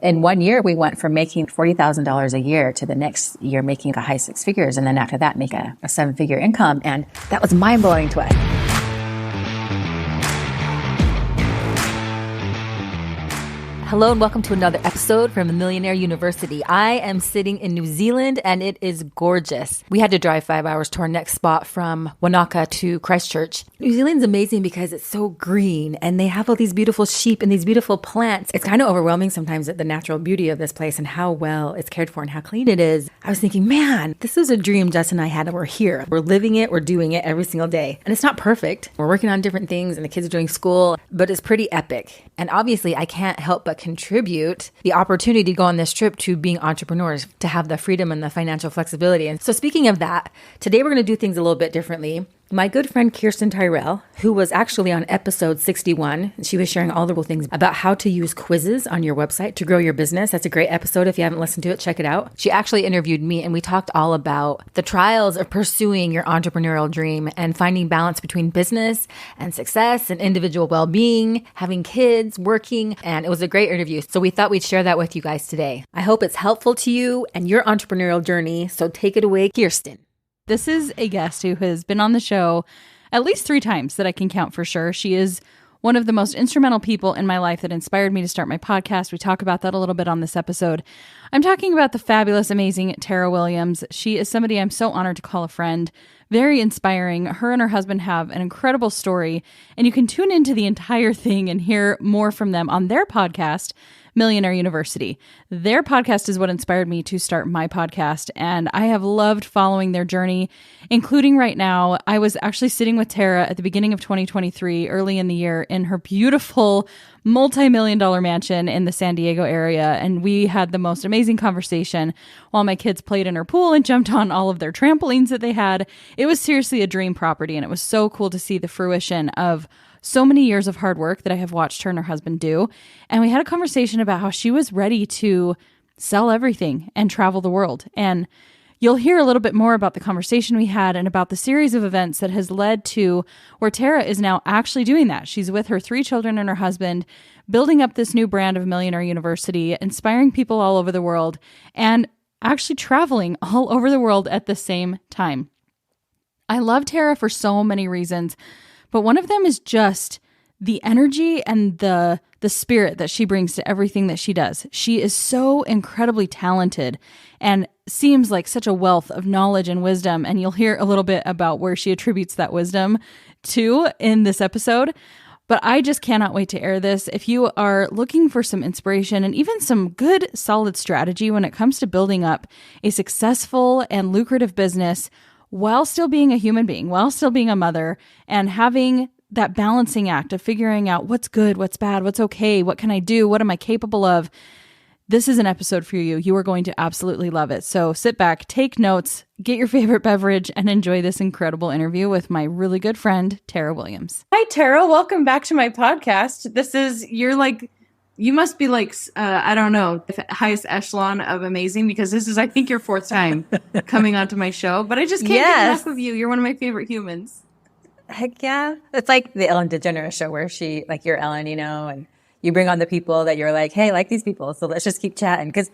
In 1 year, we went from making $40,000 a year to the next year making a high six figures. And then after that, make a 7-figure income. And that was mind blowing to us. Hello and welcome to another episode from Millionaire University. I am sitting in New Zealand and it is gorgeous. We had to drive 5 hours to our next spot from Wanaka to Christchurch. New Zealand's amazing because it's so green and they have all these beautiful sheep and these beautiful plants. It's kind of overwhelming sometimes at the natural beauty of this place and how well it's cared for and how clean it is. I was thinking, man, this is a dream Jess and I had and we're here. We're living it, we're doing it every single day. And it's not perfect. We're working on different things and the kids are doing school, but it's pretty epic. And obviously I can't help but contribute the opportunity to go on this trip to being entrepreneurs, to have the freedom and the financial flexibility. And so speaking of that, today we're going to do things a little bit differently. My good friend Kirsten Tyrell, who was actually on episode 61, she was sharing all the cool things about how to use quizzes on your website to grow your business. That's a great episode. If you haven't listened to it, check it out. She actually interviewed me and we talked all about the trials of pursuing your entrepreneurial dream and finding balance between business and success and individual well-being, having kids, working, and it was a great interview. So we thought we'd share that with you guys today. I hope it's helpful to you and your entrepreneurial journey. So take it away, Kirsten. This is a guest who has been on the show at least 3 times that I can count for sure. She is one of the most instrumental people in my life that inspired me to start my podcast. We talk about that a little bit on this episode. I'm talking about the fabulous, amazing Tara Williams. She is somebody I'm so honored to call a friend. Very inspiring. Her and her husband have an incredible story, and you can tune into the entire thing and hear more from them on their podcast, Millionaire University. Their podcast is what inspired me to start my podcast, and I have loved following their journey, including right now. I was actually sitting with Tara at the beginning of 2023, early in the year, in her beautiful multi-million-dollar mansion in the San Diego area, and we had the most amazing conversation while my kids played in her pool and jumped on all of their trampolines that they had. It was seriously a dream property, and it was so cool to see the fruition of so many years of hard work that I have watched her and her husband do. And we had a conversation about how she was ready to sell everything and travel the world. And you'll hear a little bit more about the conversation we had and about the series of events that has led to where Tara is now actually doing that. She's with her 3 children and her husband, building up this new brand of Millionaire University, inspiring people all over the world, and actually traveling all over the world at the same time. I love Tara for so many reasons, but one of them is just the energy and the spirit that she brings to everything that she does. She is so incredibly talented and seems like such a wealth of knowledge and wisdom. And you'll hear a little bit about where she attributes that wisdom to in this episode. But I just cannot wait to air this. If you are looking for some inspiration and even some good, solid strategy when it comes to building up a successful and lucrative business while still being a human being, while still being a mother, and having that balancing act of figuring out what's good, what's bad, what's okay, what can I do, what am I capable of, this is an episode for you. You are going to absolutely love it. So sit back, take notes, get your favorite beverage, and enjoy this incredible interview with my really good friend, Tara Williams. Hi, Tara. Welcome back to my podcast. You must be I don't know, the highest echelon of amazing, because this is, I think, your 4th time coming onto my show. But I just can't get enough of you. You're one of my favorite humans. Heck yeah. It's like the Ellen DeGeneres show where you're Ellen, and you bring on the people that you're like, hey, I like these people, so let's just keep chatting. Because,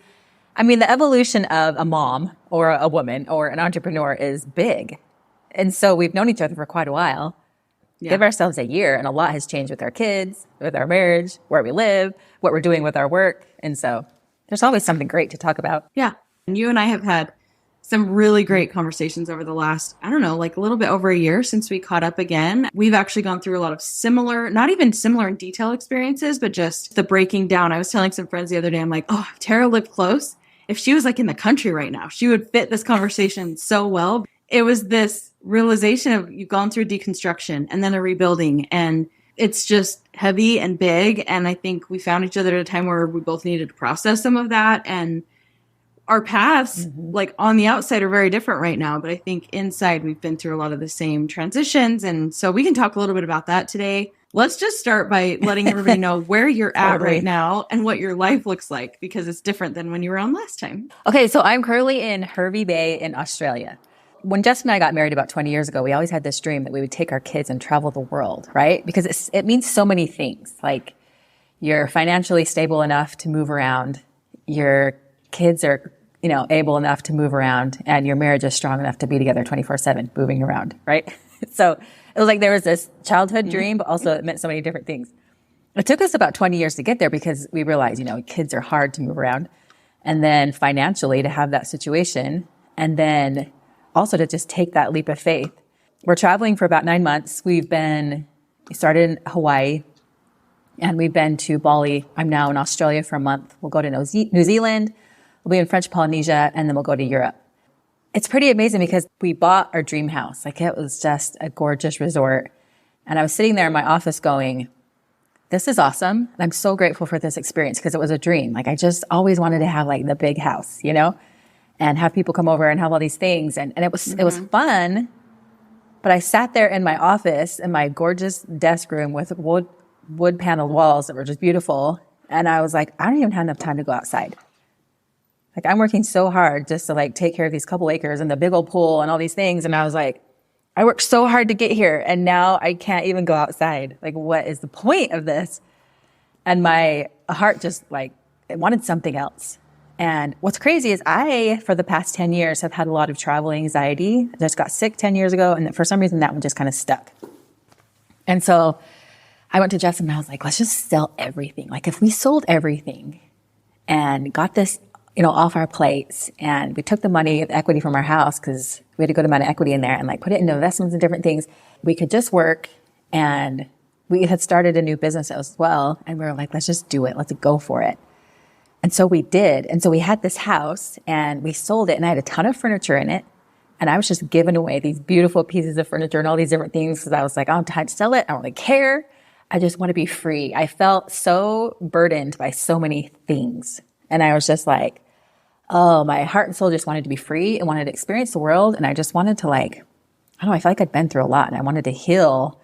the evolution of a mom or a woman or an entrepreneur is big. And so we've known each other for quite a while. Yeah. Give ourselves a year, and a lot has changed with our kids, with our marriage, where we live, what we're doing with our work. And so there's always something great to talk about. Yeah. And you and I have had some really great conversations over the last, a little bit over a year since we caught up again. We've actually gone through a lot of similar, not even similar in detail experiences, but just the breaking down. I was telling some friends the other day, I'm like, oh, if Tara lived close, if she was in the country right now, she would fit this conversation so well. It was this realization of you've gone through deconstruction and then a rebuilding, and it's just heavy and big. And I think we found each other at a time where we both needed to process some of that. And our paths, on the outside, are very different right now. But I think inside, we've been through a lot of the same transitions. And so we can talk a little bit about that today. Let's just start by letting everybody know where you're at right now and what your life looks like, because it's different than when you were on last time. Okay, so I'm currently in Hervey Bay in Australia. When Jess and I got married about 20 years ago, we always had this dream that we would take our kids and travel the world, right? Because it means so many things. Like, you're financially stable enough to move around. your kids are, able enough to move around and your marriage is strong enough to be together 24/7, moving around, right? So it was like there was this childhood dream, but also it meant so many different things. It took us about 20 years to get there because we realized, kids are hard to move around. And then financially to have that situation. And then also to just take that leap of faith. We're traveling for about 9 months. We started in Hawaii and we've been to Bali. I'm now in Australia for a month. We'll go to New Zealand. We'll be in French Polynesia and then we'll go to Europe. It's pretty amazing because we bought our dream house. Like it was just a gorgeous resort. And I was sitting there in my office going, this is awesome. And I'm so grateful for this experience because it was a dream. Like I just always wanted to have like the big house, and have people come over and have all these things. And it was fun. But I sat there in my office in my gorgeous desk room with wood paneled walls that were just beautiful. And I was like, I don't even have enough time to go outside. Like I'm working so hard just to like take care of these couple acres and the big old pool and all these things. And I was like, I worked so hard to get here and now I can't even go outside. Like what is the point of this? And my heart just like, it wanted something else. And what's crazy is I, for the past 10 years, have had a lot of travel anxiety. I just got sick 10 years ago. And for some reason that one just kind of stuck. And so I went to Justin and I was like, let's just sell everything. Like if we sold everything and got this off our plates and we took the money, the equity from our house, because we had a good amount of equity in there and like put it into investments and different things. We could just work and we had started a new business as well. And we were like, let's just do it. Let's go for it. And so we did. And so we had this house and we sold it and I had a ton of furniture in it. And I was just giving away these beautiful pieces of furniture and all these different things because I was like, I don't have time to sell it. I don't really care. I just want to be free. I felt so burdened by so many things. And I was just like, oh, my heart and soul just wanted to be free and wanted to experience the world. And I just wanted to I feel like I'd been through a lot and I wanted to heal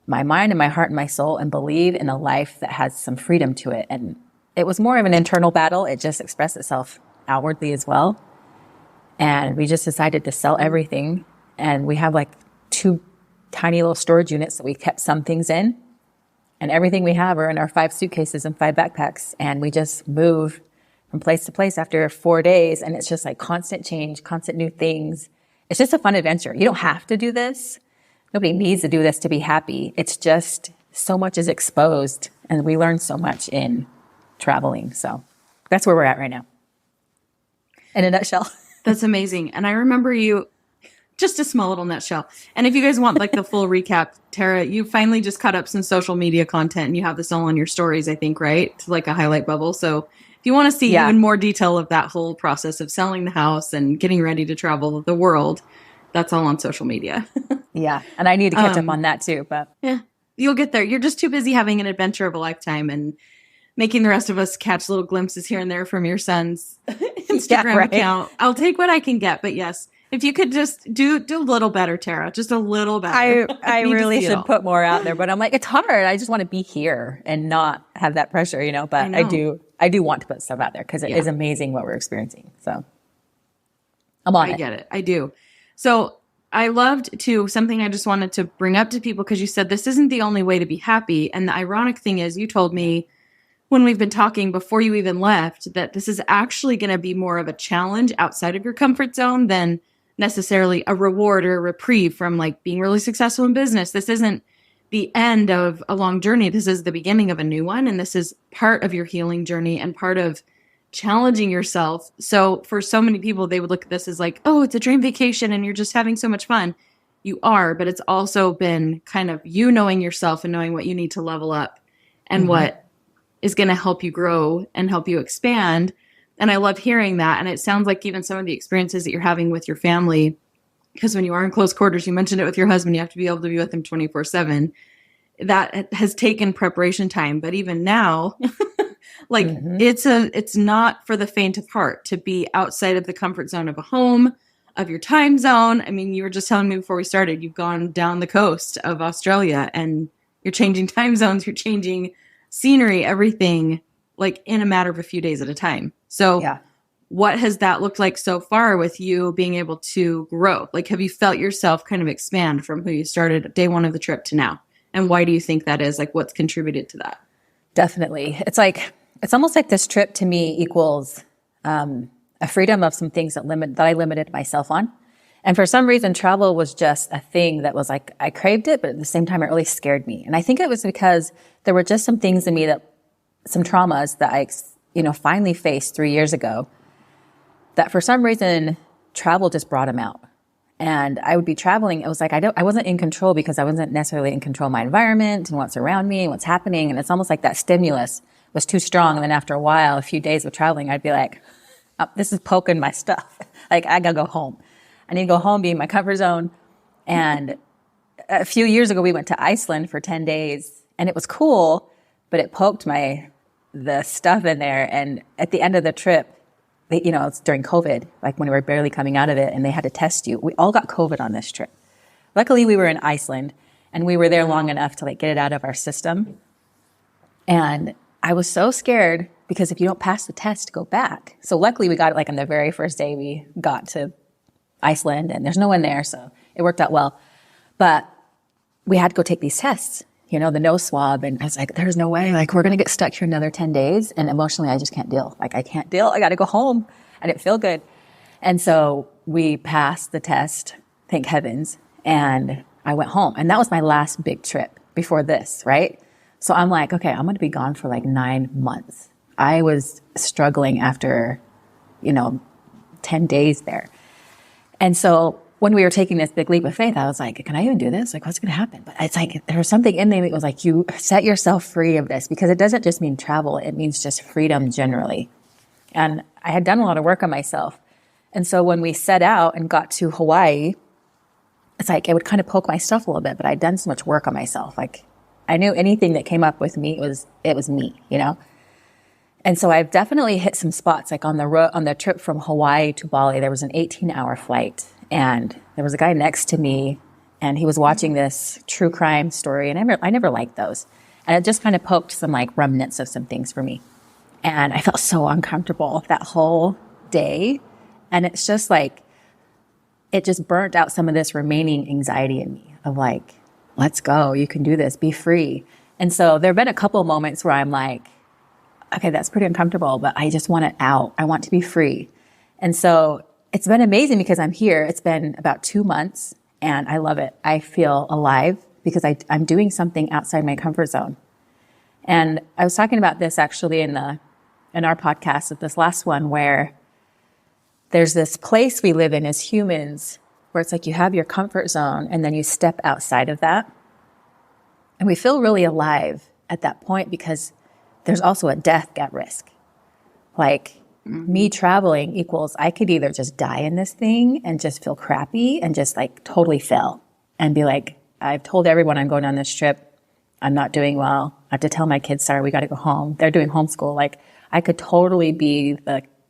my mind and my heart and my soul and believe in a life that has some freedom to it. And it was more of an internal battle. It just expressed itself outwardly as well. And we just decided to sell everything. And we have like 2 tiny little storage units that we kept some things in. And everything we have are in our 5 suitcases and 5 backpacks. And we just move from place to place after 4 days. And it's just like constant change, constant new things. It's just a fun adventure. You don't have to do this. Nobody needs to do this to be happy. It's just so much is exposed and we learn so much in traveling. So that's where we're at right now. In a nutshell. That's amazing. And I remember you, just a small little nutshell. And if you guys want like the full recap, Tara, you finally just caught up some social media content and you have this all on your stories, I think, right? To like a highlight bubble. So if you want to see even more detail of that whole process of selling the house and getting ready to travel the world, that's all on social media. Yeah. And I need to catch up on that too, but yeah, you'll get there. You're just too busy having an adventure of a lifetime and making the rest of us catch little glimpses here and there from your son's Instagram account. I'll take what I can get, but yes, if you could just do a little better, Tara, just a little better. I really should put more out there, but I'm like, it's hard. I just want to be here and not have that pressure, but I do want to put stuff out there because it is amazing what we're experiencing. So I'm on it. I get it. I do. So I loved too, something I just wanted to bring up to people because you said this isn't the only way to be happy. And the ironic thing is you told me when we've been talking before you even left that this is actually going to be more of a challenge outside of your comfort zone than necessarily a reward or a reprieve from like being really successful in business. This isn't the end of a long journey. This is the beginning of a new one. And this is part of your healing journey and part of challenging yourself. So for so many people, they would look at this as like, oh, it's a dream vacation and you're just having so much fun. You are, but it's also been kind of you knowing yourself and knowing what you need to level up and what is going to help you grow and help you expand. And I love hearing that. And it sounds like even some of the experiences that you're having with your family, because when you are in close quarters, you mentioned it with your husband, you have to be able to be with him 24/7. That has taken preparation time. But even now, like it's not for the faint of heart to be outside of the comfort zone of a home, of your time zone. I mean, you were just telling me before we started, you've gone down the coast of Australia and you're changing time zones, you're changing scenery, everything like in a matter of a few days at a time. So what has that looked like so far with you being able to grow? Like, have you felt yourself kind of expand from who you started day one of the trip to now? And why do you think that is? Like, what's contributed to that? Definitely. It's like, It's almost like this trip to me equals a freedom of some things that I limited myself on. And for some reason, travel was just a thing that was like, I craved it, but at the same time, it really scared me. And I think it was because there were just some things in me some traumas that I, finally faced 3 years ago that for some reason, travel just brought them out. And I would be traveling. It was like, I wasn't in control because I wasn't necessarily in control of my environment and what's around me and what's happening. And it's almost like that stimulus was too strong. And then after a while, a few days of traveling, I'd be like, oh, this is poking my stuff. Like, I gotta go home. I need to go home, be in my comfort zone. And a few years ago, we went to Iceland for 10 days and it was cool, but it poked the stuff in there. And at the end of the trip, it's during COVID, like when we were barely coming out of it and they had to test you. We all got COVID on this trip. Luckily, we were in Iceland and we were there long enough to get it out of our system. And I was so scared because if you don't pass the test, go back. So luckily we got it on the very first day we got to Iceland and there's no one there. So it worked out well. But we had to go take these tests, the nose swab. And I was like, there's no way, we're going to get stuck here another 10 days. And emotionally, I just can't deal. I can't deal. I got to go home. I didn't feel good. And so we passed the test, thank heavens. And I went home. And that was my last big trip before this, right? So I'm like, okay, I'm going to be gone for 9 months. I was struggling after, 10 days there. And so when we were taking this big leap of faith, I was like, can I even do this? What's going to happen? But it's there was something in me that was like, you set yourself free of this because it doesn't just mean travel. It means just freedom generally. And I had done a lot of work on myself. And so when we set out and got to Hawaii, it's like, it would kind of poke my stuff a little bit, but I'd done so much work on myself. I knew anything that came up with me, it was me, And so I've definitely hit some spots, on the trip from Hawaii to Bali, there was an 18-hour flight. And there was a guy next to me, and he was watching this true crime story, and I never liked those. And it just kind of poked some remnants of some things for me. And I felt so uncomfortable that whole day. And it's just it just burnt out some of this remaining anxiety in me of let's go, you can do this, be free. And so there have been a couple of moments where I'm like, okay, that's pretty uncomfortable, but I just want it out. I want to be free. And so it's been amazing because I'm here. It's been about 2 months and I love it. I feel alive because I'm doing something outside my comfort zone. And I was talking about this actually in our podcast, this last one, where there's this place we live in as humans where it's you have your comfort zone and then you step outside of that. And we feel really alive at that point because there's also a death at risk. Me traveling equals I could either just die in this thing and just feel crappy and just totally fail and be I've told everyone I'm going on this trip. I'm not doing well. I have to tell my kids, sorry, we got to go home. They're doing homeschool. I could totally be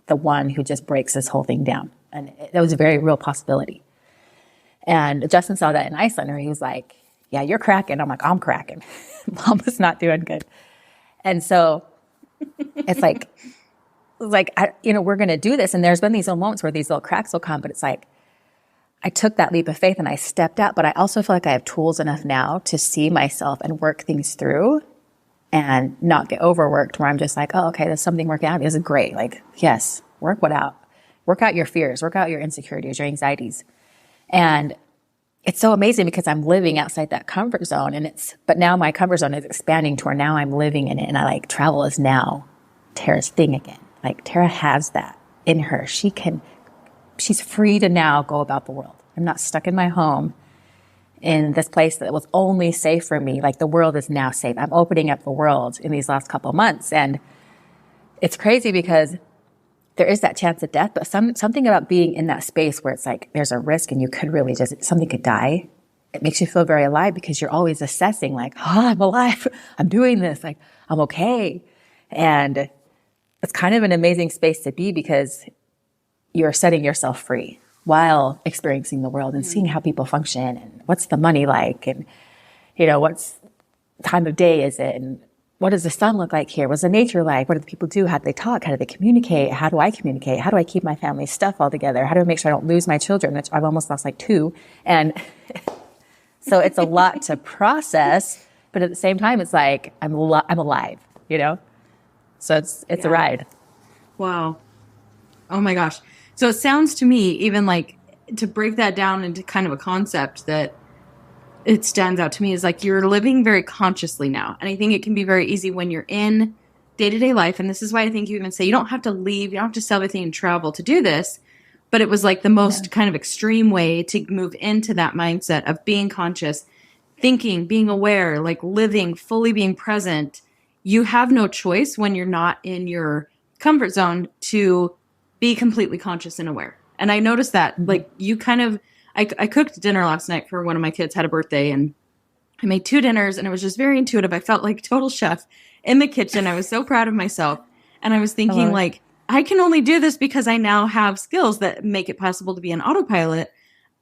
the one who just breaks this whole thing down. And that was a very real possibility. And Justin saw that in Iceland where he was like, yeah, you're cracking. I'm like, I'm cracking. Mama's not doing good. And so it's we're going to do this. And there's been these little moments where these little cracks will come, but it's I took that leap of faith and I stepped out, but I also feel I have tools enough now to see myself and work things through and not get overworked where I'm just oh, okay, there's something working out. This is great. Yes, work out your fears, work out your insecurities, your anxieties. And it's so amazing because I'm living outside that comfort zone but now my comfort zone is expanding to where now I'm living in it. And travel is now Tara's thing again. Tara has that in her. She's free to now go about the world. I'm not stuck in my home in this place that was only safe for me. The world is now safe. I'm opening up the world in these last couple of months. And it's crazy because there is that chance of death, but something about being in that space where it's there's a risk and you could really something could die. It makes you feel very alive because you're always assessing I'm alive. I'm doing this. I'm okay. And it's kind of an amazing space to be because you're setting yourself free while experiencing the world and seeing how people function and what's the money and, what's time of day is it? And what does the sun look like here? What's the nature like? What do the people do? How do they talk? How do they communicate? How do I communicate? How do I keep my family stuff all together? How do I make sure I don't lose my children, which I've almost lost 2. And so it's a lot to process, but at the same time, it's I'm alive, So it's a ride. Wow. Oh my gosh. So it sounds to me, even like to break that down into kind of a concept that it stands out to me is like you're living very consciously now. And I think it can be very easy when you're in day-to-day life. And this is why I think you even say you don't have to leave, you don't have to sell everything and travel to do this. But it was like the most kind of extreme way to move into that mindset of being conscious, thinking, being aware, like living, fully being present. You have no choice when you're not in your comfort zone to be completely conscious and aware. And I noticed that like you kind of, I cooked dinner last night for one of my kids, had a birthday, and I made 2 dinners and it was just very intuitive. I felt like total chef in the kitchen. I was so proud of myself. And I was thinking like, I can only do this because I now have skills that make it possible to be an autopilot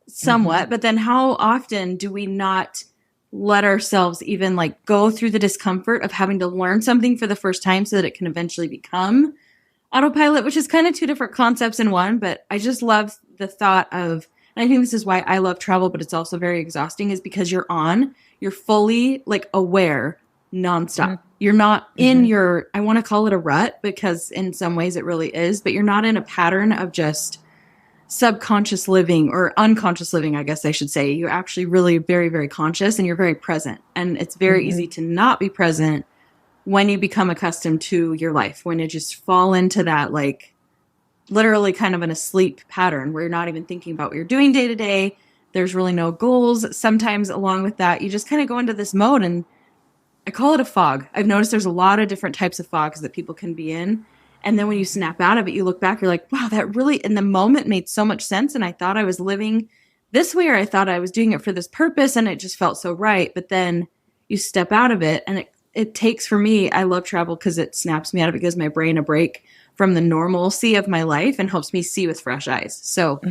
somewhat. But then how often do we not let ourselves even like go through the discomfort of having to learn something for the first time so that it can eventually become autopilot, which is kind of 2 different concepts in one. But I just love the thought of, and I think this is why I love travel, but it's also very exhausting, is because you're fully like aware nonstop. You're not in your, I want to call it a rut because in some ways it really is, but you're not in a pattern of just subconscious living or unconscious living, I guess I should say. You're actually really very, very conscious and you're very present. And it's very easy to not be present when you become accustomed to your life, when you just fall into that like literally kind of an asleep pattern where you're not even thinking about what you're doing day to day. There's really no goals. Sometimes along with that, you just kind of go into this mode, and I call it a fog. I've noticed there's a lot of different types of fogs that people can be in. And then when you snap out of it, you look back, you're like, wow, that really in the moment made so much sense. And I thought I was living this way, or I thought I was doing it for this purpose, and it just felt so right. But then you step out of it, and it takes, for me, I love travel because it snaps me out of it, gives my brain a break from the normalcy of my life and helps me see with fresh eyes. So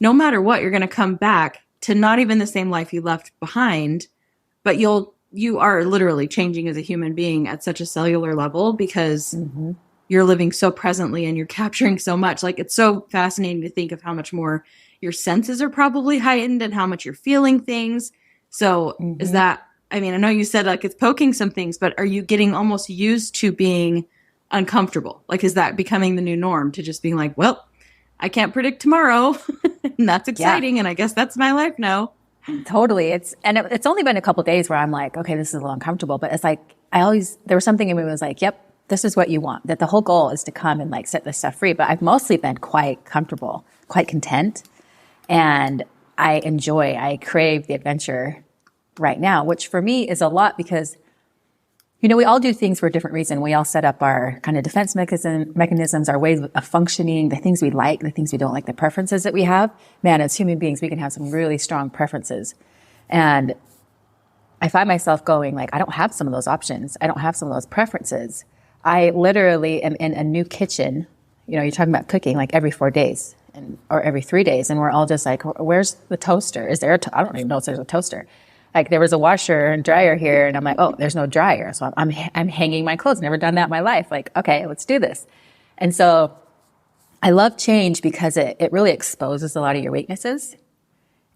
no matter what, you're going to come back to not even the same life you left behind, but you are literally changing as a human being at such a cellular level because you're living so presently and you're capturing so much. Like, it's so fascinating to think of how much more your senses are probably heightened and how much you're feeling things. So is that, I mean, I know you said like it's poking some things, but are you getting almost used to being uncomfortable? Like, is that becoming the new norm, to just being like, well, I can't predict tomorrow and that's exciting. And I guess that's my life now. Totally. It's only been a couple of days where I'm like, okay, this is a little uncomfortable, but it's like, there was something in me that was like, yep, this is what you want, that the whole goal is to come and like set this stuff free. But I've mostly been quite comfortable, quite content. And I crave the adventure right now, which for me is a lot because, you know, we all do things for a different reason. We all set up our kind of defense mechanisms, our ways of functioning, the things we like, the things we don't like, the preferences that we have. Man, as human beings, we can have some really strong preferences. And I find myself going like, I don't have some of those options. I don't have some of those preferences. I literally am in a new kitchen. You know, you're talking about cooking like every 4 days or every 3 days. And we're all just like, where's the toaster? Is there I don't even know if there's a toaster. Like, there was a washer and dryer here, and I'm like, oh, there's no dryer. So I'm hanging my clothes. Never done that in my life. Like, okay, let's do this. And so I love change because it really exposes a lot of your weaknesses,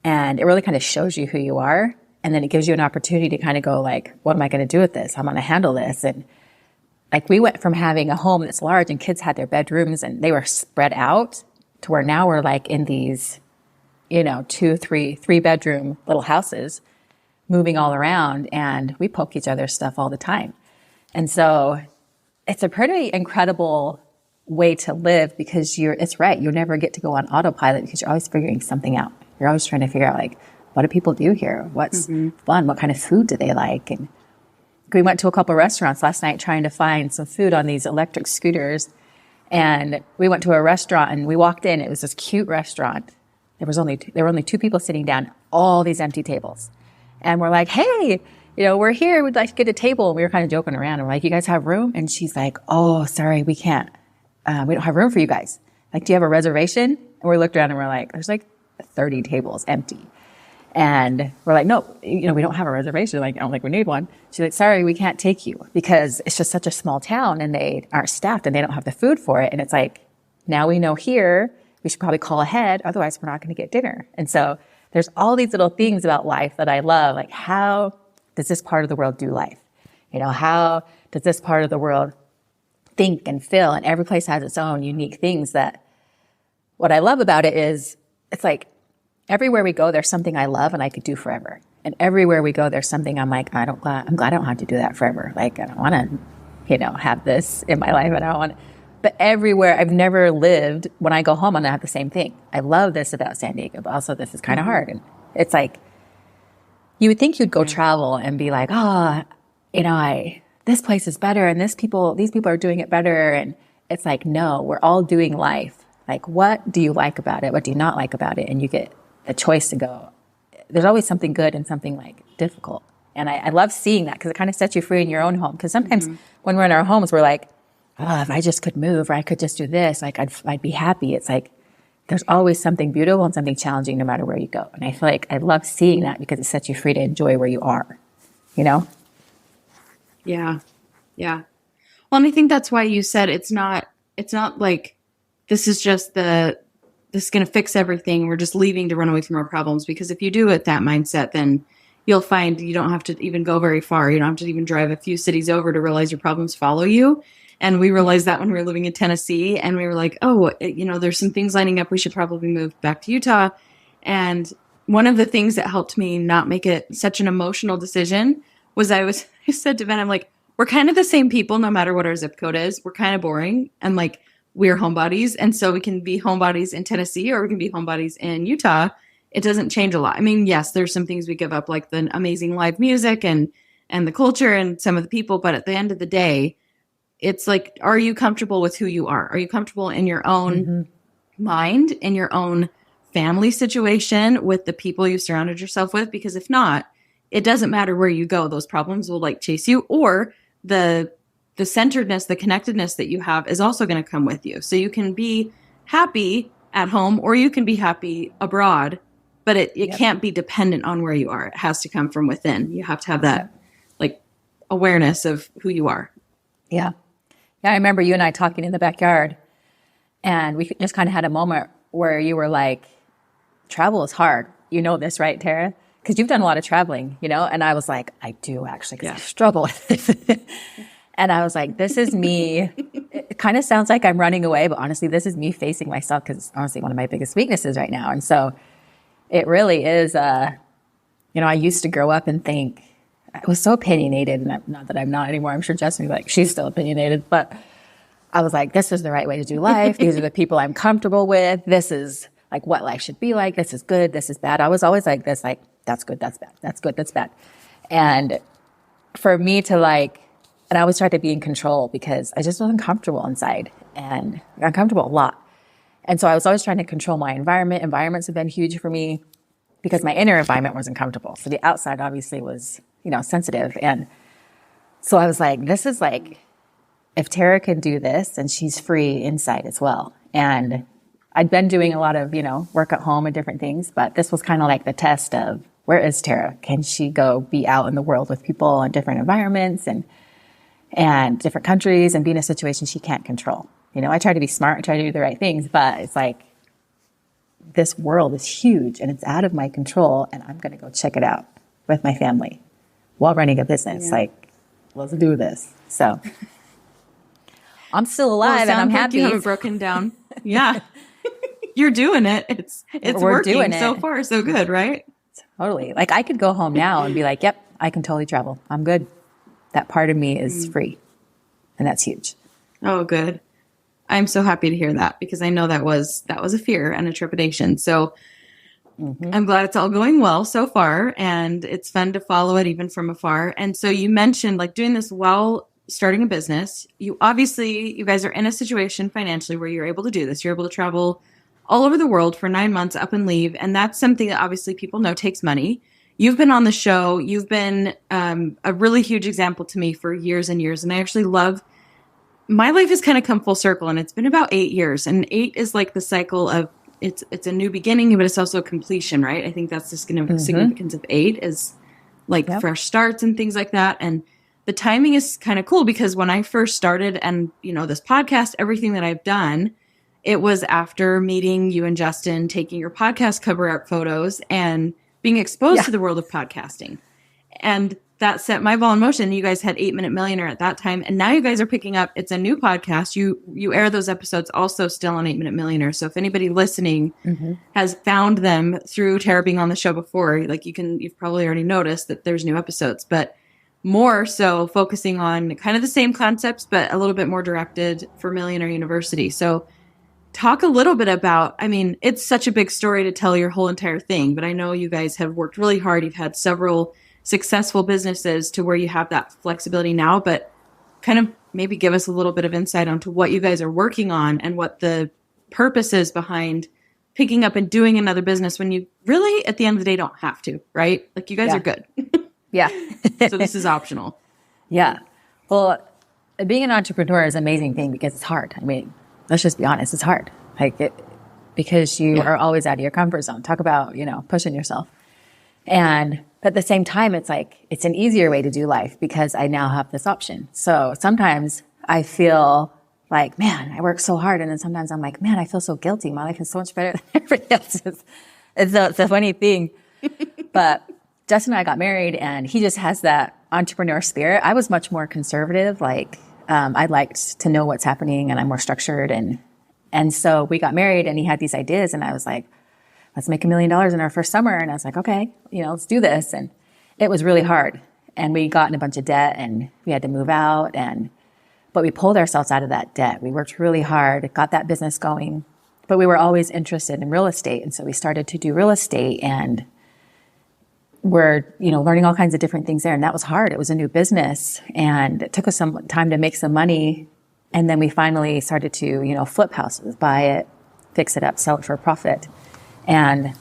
and it really kind of shows you who you are. And then it gives you an opportunity to kind of go like, what am I going to do with this? I'm going to handle this. And like, we went from having a home that's large and kids had their bedrooms and they were spread out to where now we're like in these, you know, 3-bedroom little houses, moving all around, and we poke each other's stuff all the time. And so it's a pretty incredible way to live because it's right. You never get to go on autopilot because you're always figuring something out. You're always trying to figure out like, what do people do here? What's fun? What kind of food do they like? And we went to a couple restaurants last night trying to find some food on these electric scooters. And we went to a restaurant and we walked in. It was this cute restaurant. There were only 2 people sitting down, all these empty tables. And we're like, hey, you know, we're here. We'd like to get a table. And we were kind of joking around. And we're like, you guys have room? And she's like, oh, sorry, we can't. We don't have room for you guys. Like, do you have a reservation? And we looked around and we're like, there's like 30 tables empty. And we're like, no, you know, we don't have a reservation. Like, I don't think we need one. She's like, sorry, we can't take you because it's just such a small town and they aren't staffed and they don't have the food for it. And it's like, now we know here, we should probably call ahead. Otherwise, we're not going to get dinner. And so there's all these little things about life that I love. Like, how does this part of the world do life? You know, how does this part of the world think and feel. And every place has its own unique things that what I love about it is it's like everywhere we go, there's something I love and I could do forever. And everywhere we go, there's something I'm like, I'm glad I don't have to do that forever. Like, I don't want to, have this in my life. I don't want. But everywhere I've never lived, when I go home, I'm going to have the same thing. I love this about San Diego, but also this is kind of hard. And it's like, you would think you'd go travel and be like, this place is better and these people are doing it better. And it's like, no, we're all doing life. Like, what do you like about it? What do you not like about it? And you get a choice to go. There's always something good and something like difficult. And I love seeing that because it kind of sets you free in your own home. Because sometimes when we're in our homes, we're like, oh, if I just could move or I could just do this, like I'd be happy. It's like, there's always something beautiful and something challenging no matter where you go. And I feel like I love seeing that because it sets you free to enjoy where you are, Yeah. Yeah. Well, and I think that's why you said it's not like this is just this is going to fix everything. We're just leaving to run away from our problems. Because if you do it that mindset, then you'll find you don't have to even go very far. You don't have to even drive a few cities over to realize your problems follow you. And we realized that when we were living in Tennessee, and we were like, oh, there's some things lining up. We should probably move back to Utah. And one of the things that helped me not make it such an emotional decision was I said to Ben, I'm like, we're kind of the same people, no matter what our zip code is. We're kind of boring. And like, we're homebodies. And so we can be homebodies in Tennessee or we can be homebodies in Utah. It doesn't change a lot. I mean, yes, there's some things we give up, like the amazing live music and the culture and some of the people. But at the end of the day, it's like, are you comfortable with who you are? Are you comfortable in your own mind, in your own family situation, with the people you surrounded yourself with? Because if not, it doesn't matter where you go. Those problems will like chase you, or the centeredness, the connectedness that you have is also going to come with you. So you can be happy at home or you can be happy abroad, but it can't be dependent on where you are. It has to come from within. You have to have that like awareness of who you are. Yeah. Yeah, I remember you and I talking in the backyard, and we just kind of had a moment where you were like, travel is hard. You know this, right, Tara? Because you've done a lot of traveling, And I was like, I do actually, because I struggle with it. And I was like, this is me. It kind of sounds like I'm running away, but honestly, this is me facing myself, because it's honestly one of my biggest weaknesses right now. And so it really is, I used to grow up and think, I was so opinionated, and not that I'm not anymore. I'm sure Jessica's like, she's still opinionated, but I was like, this is the right way to do life. These are the people I'm comfortable with. This is like what life should be like. This is good. This is bad. I was always like this, like, that's good. That's bad. That's good. That's bad. And for me to and I always tried to be in control because I just wasn't comfortable inside, and I got uncomfortable a lot. And so I was always trying to control my environment. Environments have been huge for me because my inner environment wasn't comfortable. So the outside obviously was, sensitive. And so I was like, this is like, if Tara can do this, and she's free inside as well. And I'd been doing a lot of, work at home and different things, but this was kind of like the test of, where is Tara? Can she go be out in the world with people in different environments and different countries and be in a situation she can't control? I try to be smart, I try to do the right things, but it's like, this world is huge and it's out of my control, and I'm going to go check it out with my family while running a business. Yeah. Like, let's do this. So I'm still alive, and I'm happy. You haven't broken down. Yeah. You're doing it. It's We're working doing it. So far, so good, right? Totally. Like, I could go home now and be like, yep, I can totally travel. I'm good. That part of me is free. And that's huge. Oh, good. I'm so happy to hear that, because I know that was a fear and a trepidation. So I'm glad it's all going well so far, and it's fun to follow it even from afar. And so you mentioned like doing this while starting a business. You guys are in a situation financially where you're able to do this. You're able to travel all over the world for 9 months, up and leave. And that's something that obviously people know takes money. You've been on the show. You've been a really huge example to me for years and years. And I actually love, my life has kind of come full circle, and it's been about 8 years. And 8 is like the cycle of, it's a new beginning, but it's also completion, right? I think that's the significance of 8 is like fresh starts and things like that. And the timing is kind of cool, because when I first started and, this podcast, everything that I've done, it was after meeting you and Justin, taking your podcast cover art photos and being exposed to the world of podcasting. And that set my ball in motion. You guys had 8-Minute Millionaire at that time. And now you guys are picking up, it's a new podcast. You air those episodes also still on 8-Minute Millionaire. So if anybody listening has found them through Tara being on the show before, like you've probably already noticed that there's new episodes, but more so focusing on kind of the same concepts, but a little bit more directed for Millionaire University. So talk a little bit about, I mean, it's such a big story to tell your whole entire thing, but I know you guys have worked really hard. You've had several successful businesses to where you have that flexibility now, but kind of maybe give us a little bit of insight onto what you guys are working on and what the purpose is behind picking up and doing another business when you really, at the end of the day, don't have to, right? Like you guys are good. Yeah. So this is optional. Yeah. Well, being an entrepreneur is an amazing thing because it's hard. I mean, let's just be honest. It's hard. Because you are always out of your comfort zone. Talk about, pushing yourself. And at the same time, it's like, it's an easier way to do life because I now have this option. So sometimes I feel like, man, I work so hard. And then sometimes I'm like, man, I feel so guilty. My life is so much better than everybody else's. It's a funny thing. But Justin and I got married and he just has that entrepreneur spirit. I was much more conservative. I liked to know what's happening and I'm more structured. And so we got married and he had these ideas and I was like, let's make $1 million in our first summer. And I was like, okay, let's do this. And it was really hard. And we got in a bunch of debt and we had to move out. But we pulled ourselves out of that debt. We worked really hard, got that business going, but we were always interested in real estate. And so we started to do real estate and we're, learning all kinds of different things there. And that was hard. It was a new business and it took us some time to make some money. And then we finally started to, flip houses, buy it, fix it up, sell it for a profit. And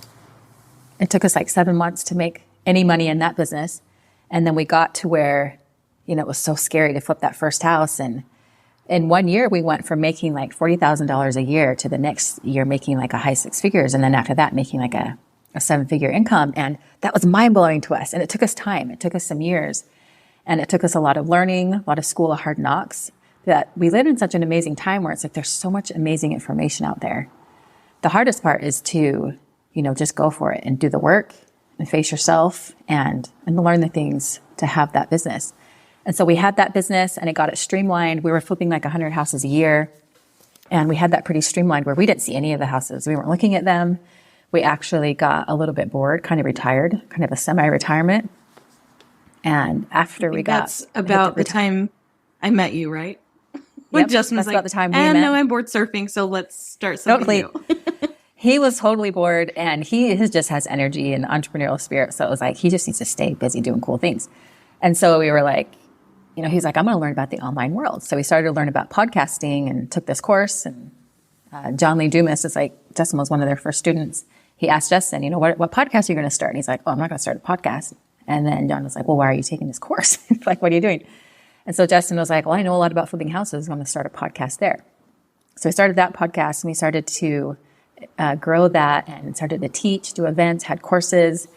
it took us like 7 months to make any money in that business. And then we got to where, it was so scary to flip that first house. And in 1 year, we went from making like $40,000 a year to the next year making like a high six figures. And then after that, making like a 7-figure income. And that was mind blowing to us. And it took us time. It took us some years. And it took us a lot of learning, a lot of school of hard knocks, that we live in such an amazing time where it's like there's so much amazing information out there. The hardest part is to, just go for it and do the work and face yourself and learn the things to have that business. And so we had that business and it got it streamlined. We were flipping like 100 houses a year. And we had that pretty streamlined where we didn't see any of the houses. We weren't looking at them. We actually got a little bit bored, kind of retired, kind of a semi-retirement. And after we got... That's about the time I met you, right? When Justin was about the time we and met. no, I'm board surfing, so let's start something new. He was totally bored and he just has energy and entrepreneurial spirit. So it was like, he just needs to stay busy doing cool things. And so we were like, he's like, I'm going to learn about the online world. So we started to learn about podcasting and took this course. And John Lee Dumas is like, Justin was one of their first students. He asked Justin, what podcast are you going to start? And he's like, oh, I'm not going to start a podcast. And then John was like, well, why are you taking this course? Like, what are you doing? And so Justin was like, well, I know a lot about flipping houses. I'm going to start a podcast there. So we started that podcast and we started to grow that and started to teach, do events, had courses,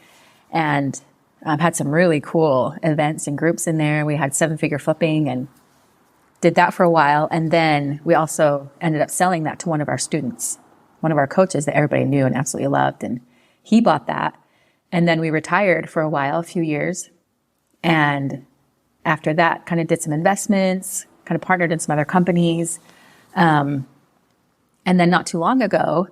and had some really cool events and groups in there. We had 7-figure flipping and did that for a while. And then we also ended up selling that to one of our students, one of our coaches that everybody knew and absolutely loved. And he bought that. And then we retired for a while, a few years. And after that, kind of did some investments, kind of partnered in some other companies. And then not too long ago,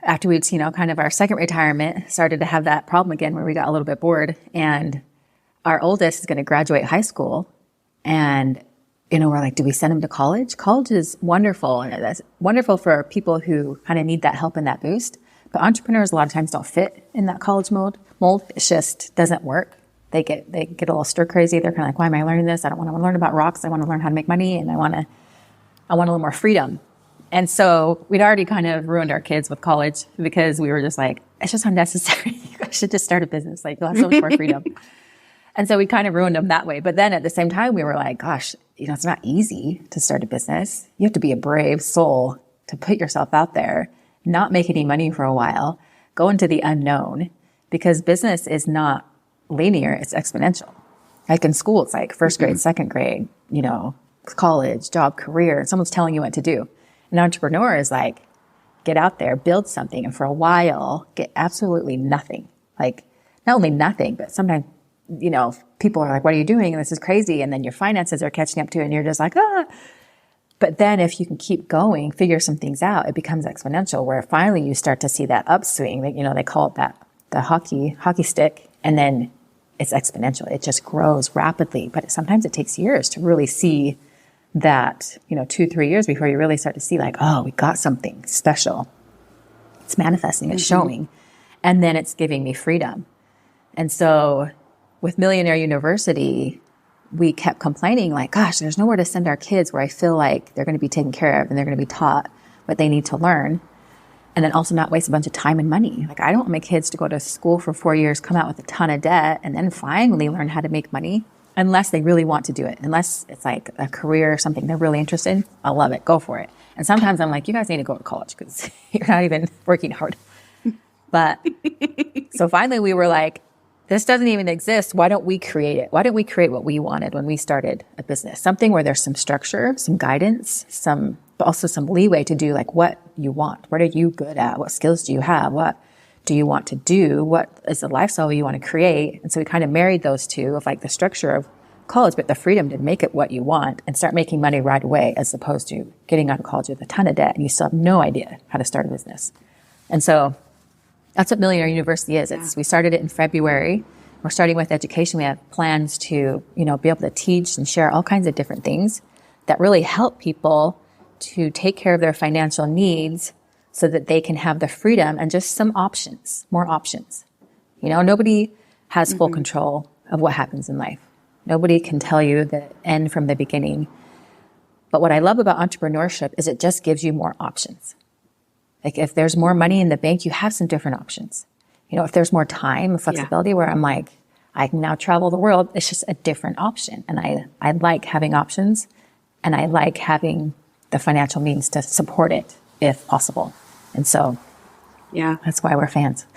after we'd, kind of our second retirement, started to have that problem again where we got a little bit bored. And our oldest is going to graduate high school. And, we're like, do we send him to college? College is wonderful. And that's wonderful for people who kind of need that help and that boost. But entrepreneurs a lot of times don't fit in that college mold. It just doesn't work. They get a little stir crazy. They're kind of like, why am I learning this? I don't want to learn about rocks. I want to learn how to make money. And I want a little more freedom. And so we'd already kind of ruined our kids with college because we were just like, it's just unnecessary. You guys should just start a business. Like, you'll have so much more freedom. And so we kind of ruined them that way. But then at the same time, we were like, gosh, it's not easy to start a business. You have to be a brave soul to put yourself out there, not make any money for a while, go into the unknown, because business is not linear. It's exponential. Like in school, it's like first grade, second grade, college, job, career, and someone's telling you what to do. An entrepreneur is like, get out there, build something, and for a while, get absolutely nothing. Like, not only nothing, but sometimes, people people are like, what are you doing? And this is crazy. And then your finances are catching up to it and you're just like, ah. But then if you can keep going, figure some things out, it becomes exponential, where finally you start to see that upswing. They call it that, the hockey stick. And then it's exponential. It just grows rapidly. But sometimes it takes years to really see that, 2-3 years before you really start to see like, oh, we got something special. It's manifesting, it's showing. And then it's giving me freedom. And so with Millionaire University, we kept complaining like, gosh, there's nowhere to send our kids where I feel like they're going to be taken care of and they're going to be taught what they need to learn. And then also not waste a bunch of time and money. Like, I don't want my kids to go to school for 4 years, come out with a ton of debt, and then finally learn how to make money, unless they really want to do it. Unless it's like a career or something they're really interested in. I love it. Go for it. And sometimes I'm like, you guys need to go to college because you're not even working hard. But so finally we were like, this doesn't even exist. Why don't we create it? Why don't we create what we wanted when we started a business? Something where there's some structure, some guidance, but also some leeway to do like what you want. What are you good at? What skills do you have? What do you want to do? What is the lifestyle you want to create? And so we kind of married those two of like the structure of college, but the freedom to make it what you want and start making money right away, as opposed to getting out of college with a ton of debt and you still have no idea how to start a business. And so that's what Millionaire University is. We started it in February. We're starting with education. We have plans to, be able to teach and share all kinds of different things that really help people to take care of their financial needs so that they can have the freedom and just some options, more options. Nobody has full control of what happens in life. Nobody can tell you the end from the beginning. But what I love about entrepreneurship is it just gives you more options. Like if there's more money in the bank, you have some different options. If there's more time and flexibility where I'm like, I can now travel the world, it's just a different option. And I like having options, and I like having the financial means to support it if possible. And so that's why we're fans.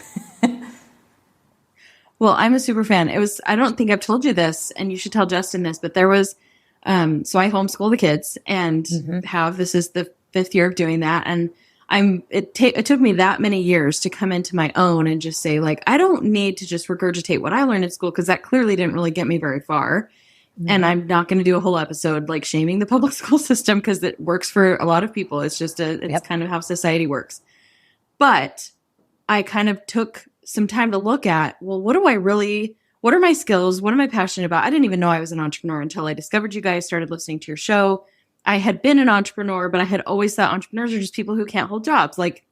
Well, I'm a super fan. I don't think I've told you this, and you should tell Justin this, but there was, so I homeschool the kids and this is the 5th year of doing that. And it took me that many years to come into my own and just say like, I don't need to just regurgitate what I learned in school, because that clearly didn't really get me very far. And I'm not going to do a whole episode like shaming the public school system, because it works for a lot of people. It's just it's kind of how society works. But I kind of took some time to look at, well, what are my skills? What am I passionate about? I didn't even know I was an entrepreneur until I discovered you guys, started listening to your show. I had been an entrepreneur, but I had always thought entrepreneurs are just people who can't hold jobs. Like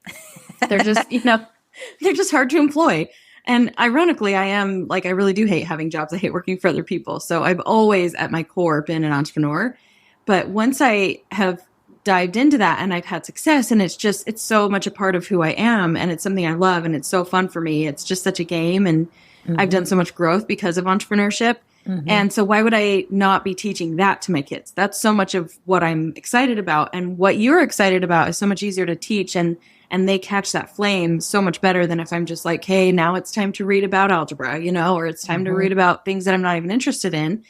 they're just, they're just hard to employ. And ironically, I really do hate having jobs. I hate working for other people. So I've always at my core been an entrepreneur. But once I have dived into that and I've had success, and it's so much a part of who I am, and it's something I love, and it's so fun for me. It's just such a game, and I've done so much growth because of entrepreneurship. And so why would I not be teaching that to my kids? That's so much of what I'm excited about. And what you're excited about is so much easier to teach, and they catch that flame so much better than if I'm just like, hey, now it's time to read about algebra, or it's time to read about things that I'm not even interested in.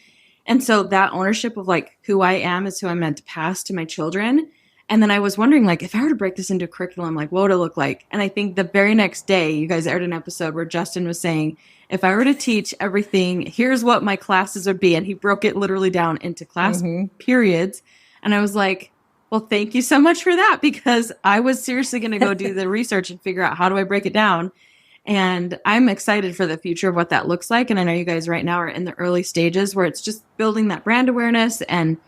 And so that ownership of like who I am is who I'm meant to pass to my children. And then I was wondering, like, if I were to break this into a curriculum, like, what would it look like? And I think the very next day, you guys aired an episode where Justin was saying, if I were to teach everything, here's what my classes would be. And he broke it literally down into class periods. And I was like, well, thank you so much for that, because I was seriously going to go do the research and figure out how do I break it down. And I'm excited for the future of what that looks like. And I know you guys right now are in the early stages where it's just building that brand awareness and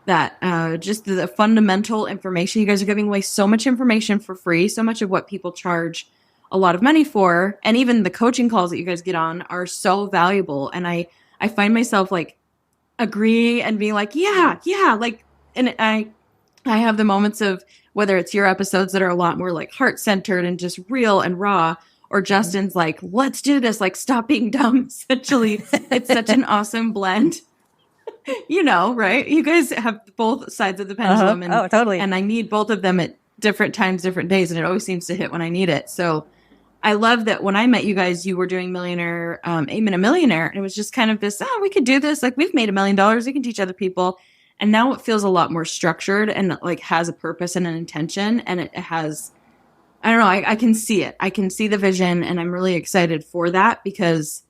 that just the fundamental information. You guys are giving away so much information for free, so much of what people charge a lot of money for. And even the coaching calls that you guys get on are so valuable. And I find myself like agreeing and being like, yeah, like, and I have the moments of whether it's your episodes that are a lot more like heart-centered and just real and raw, or Justin's like, let's do this, like, stop being dumb. Essentially, it's such an awesome blend. Right? You guys have both sides of the pendulum. And, oh, totally. And I need both of them at different times, different days, and it always seems to hit when I need it. So I love that when I met you guys, you were doing Millionaire, Aim in a Millionaire. And it was just kind of this, we could do this. Like, we've made $1 million. We can teach other people. And now it feels a lot more structured and like has a purpose and an intention. And it has, I don't know, I can see it. I can see the vision, and I'm really excited for that, because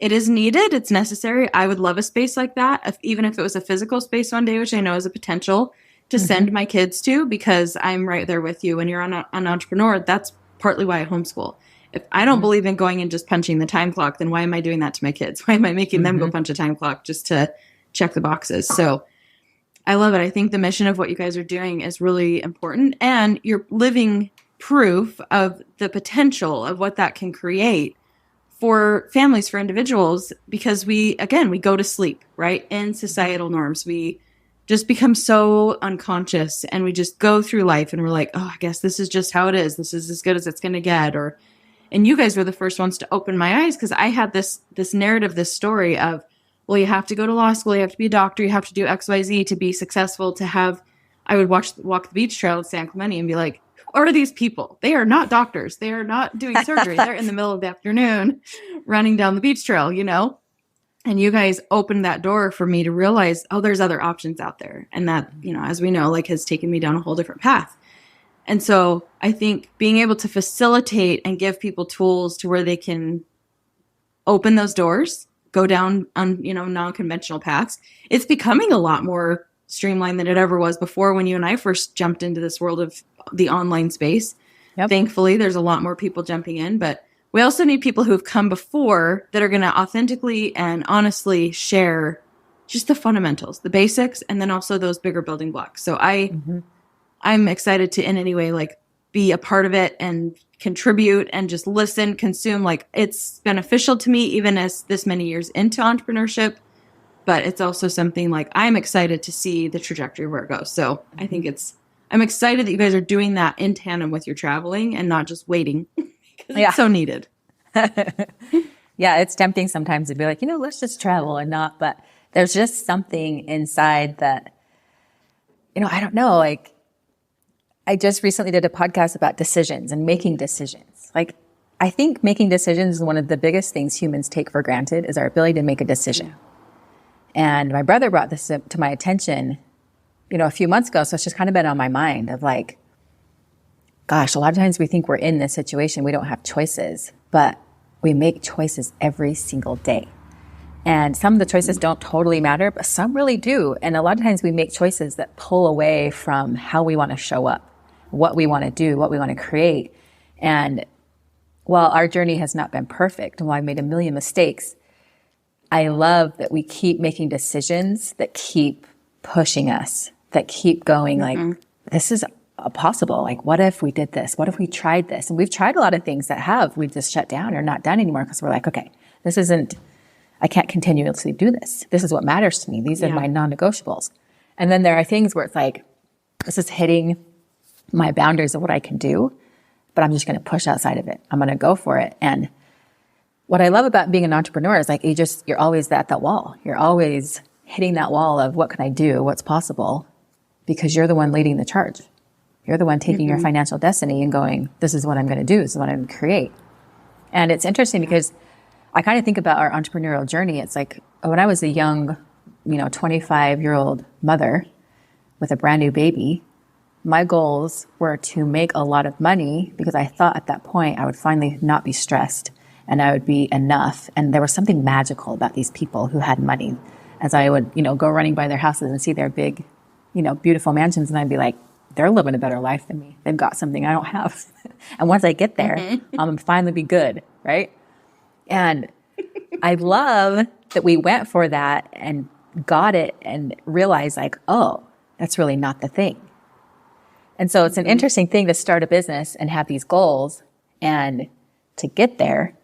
it is needed. It's necessary. I would love a space like that, even if it was a physical space one day, which I know is a potential to send my kids to, because I'm right there with you. When you're an entrepreneur, that's partly why I homeschool. If I don't believe in going and just punching the time clock, then why am I doing that to my kids? Why am I making them go punch a time clock just to check the boxes? So I love it. I think the mission of what you guys are doing is really important, and you're living proof of the potential of what that can create for families, for individuals, because we go to sleep, right? In societal norms, we just become so unconscious, and we just go through life and we're like, oh, I guess this is just how it is. This is as good as it's going to get. And you guys were the first ones to open my eyes, because I had this narrative, this story of, well, you have to go to law school, you have to be a doctor, you have to do XYZ to be successful, I would walk the beach trail in San Clemente and be like, who are these people? They are not doctors. They are not doing surgery. They're in the middle of the afternoon running down the beach trail, And you guys opened that door for me to realize, oh, there's other options out there. And that, as we know, like, has taken me down a whole different path. And so I think being able to facilitate and give people tools to where they can open those doors, go down on, non-conventional paths, it's becoming a lot more streamlined than it ever was before when you and I first jumped into this world of the online space. Yep. Thankfully, there's a lot more people jumping in, but we also need people who have come before that are going to authentically and honestly share just the fundamentals, the basics, and then also those bigger building blocks. So I'm excited to in any way, like, be a part of it and contribute and just listen, consume. Like, it's beneficial to me even as this many years into entrepreneurship, but it's also something like I'm excited to see the trajectory where it goes. So I think I'm excited that you guys are doing that in tandem with your traveling and not just waiting, because it's so needed. Yeah, it's tempting sometimes to be like, let's just travel and not, but there's just something inside that, I don't know, like, I just recently did a podcast about decisions and making decisions. Like, I think making decisions is one of the biggest things humans take for granted, is our ability to make a decision. Yeah. And my brother brought this to my attention, a few months ago. So it's just kind of been on my mind of like, gosh, a lot of times we think we're in this situation, we don't have choices, but we make choices every single day. And some of the choices don't totally matter, but some really do. And a lot of times we make choices that pull away from how we want to show up, what we want to do, what we want to create. And while our journey has not been perfect, and while I've made a million mistakes, I love that we keep making decisions that keep pushing us, that keep going like, this is possible. Like, what if we did this? What if we tried this? And we've tried a lot of things that we've just shut down or not done anymore, because we're like, okay, I can't continuously do this. This is what matters to me. These are my non-negotiables. And then there are things where it's like, this is hitting my boundaries of what I can do, but I'm just going to push outside of it. I'm going to go for it. And what I love about being an entrepreneur is like, you're always at that wall. You're always hitting that wall of what can I do? What's possible? Because you're the one leading the charge. You're the one taking your financial destiny and going, this is what I'm going to do. This is what I'm going to create. And it's interesting because I kind of think about our entrepreneurial journey. It's like when I was a young, 25-year-old mother with a brand new baby, my goals were to make a lot of money, because I thought at that point I would finally not be stressed and I would be enough. And there was something magical about these people who had money. As I would, go running by their houses and see their big, beautiful mansions, and I'd be like, they're living a better life than me. They've got something I don't have. And once I get there, I'm finally be good, right? And I love that we went for that and got it and realized like, oh, that's really not the thing. And so it's an interesting thing to start a business and have these goals and to get there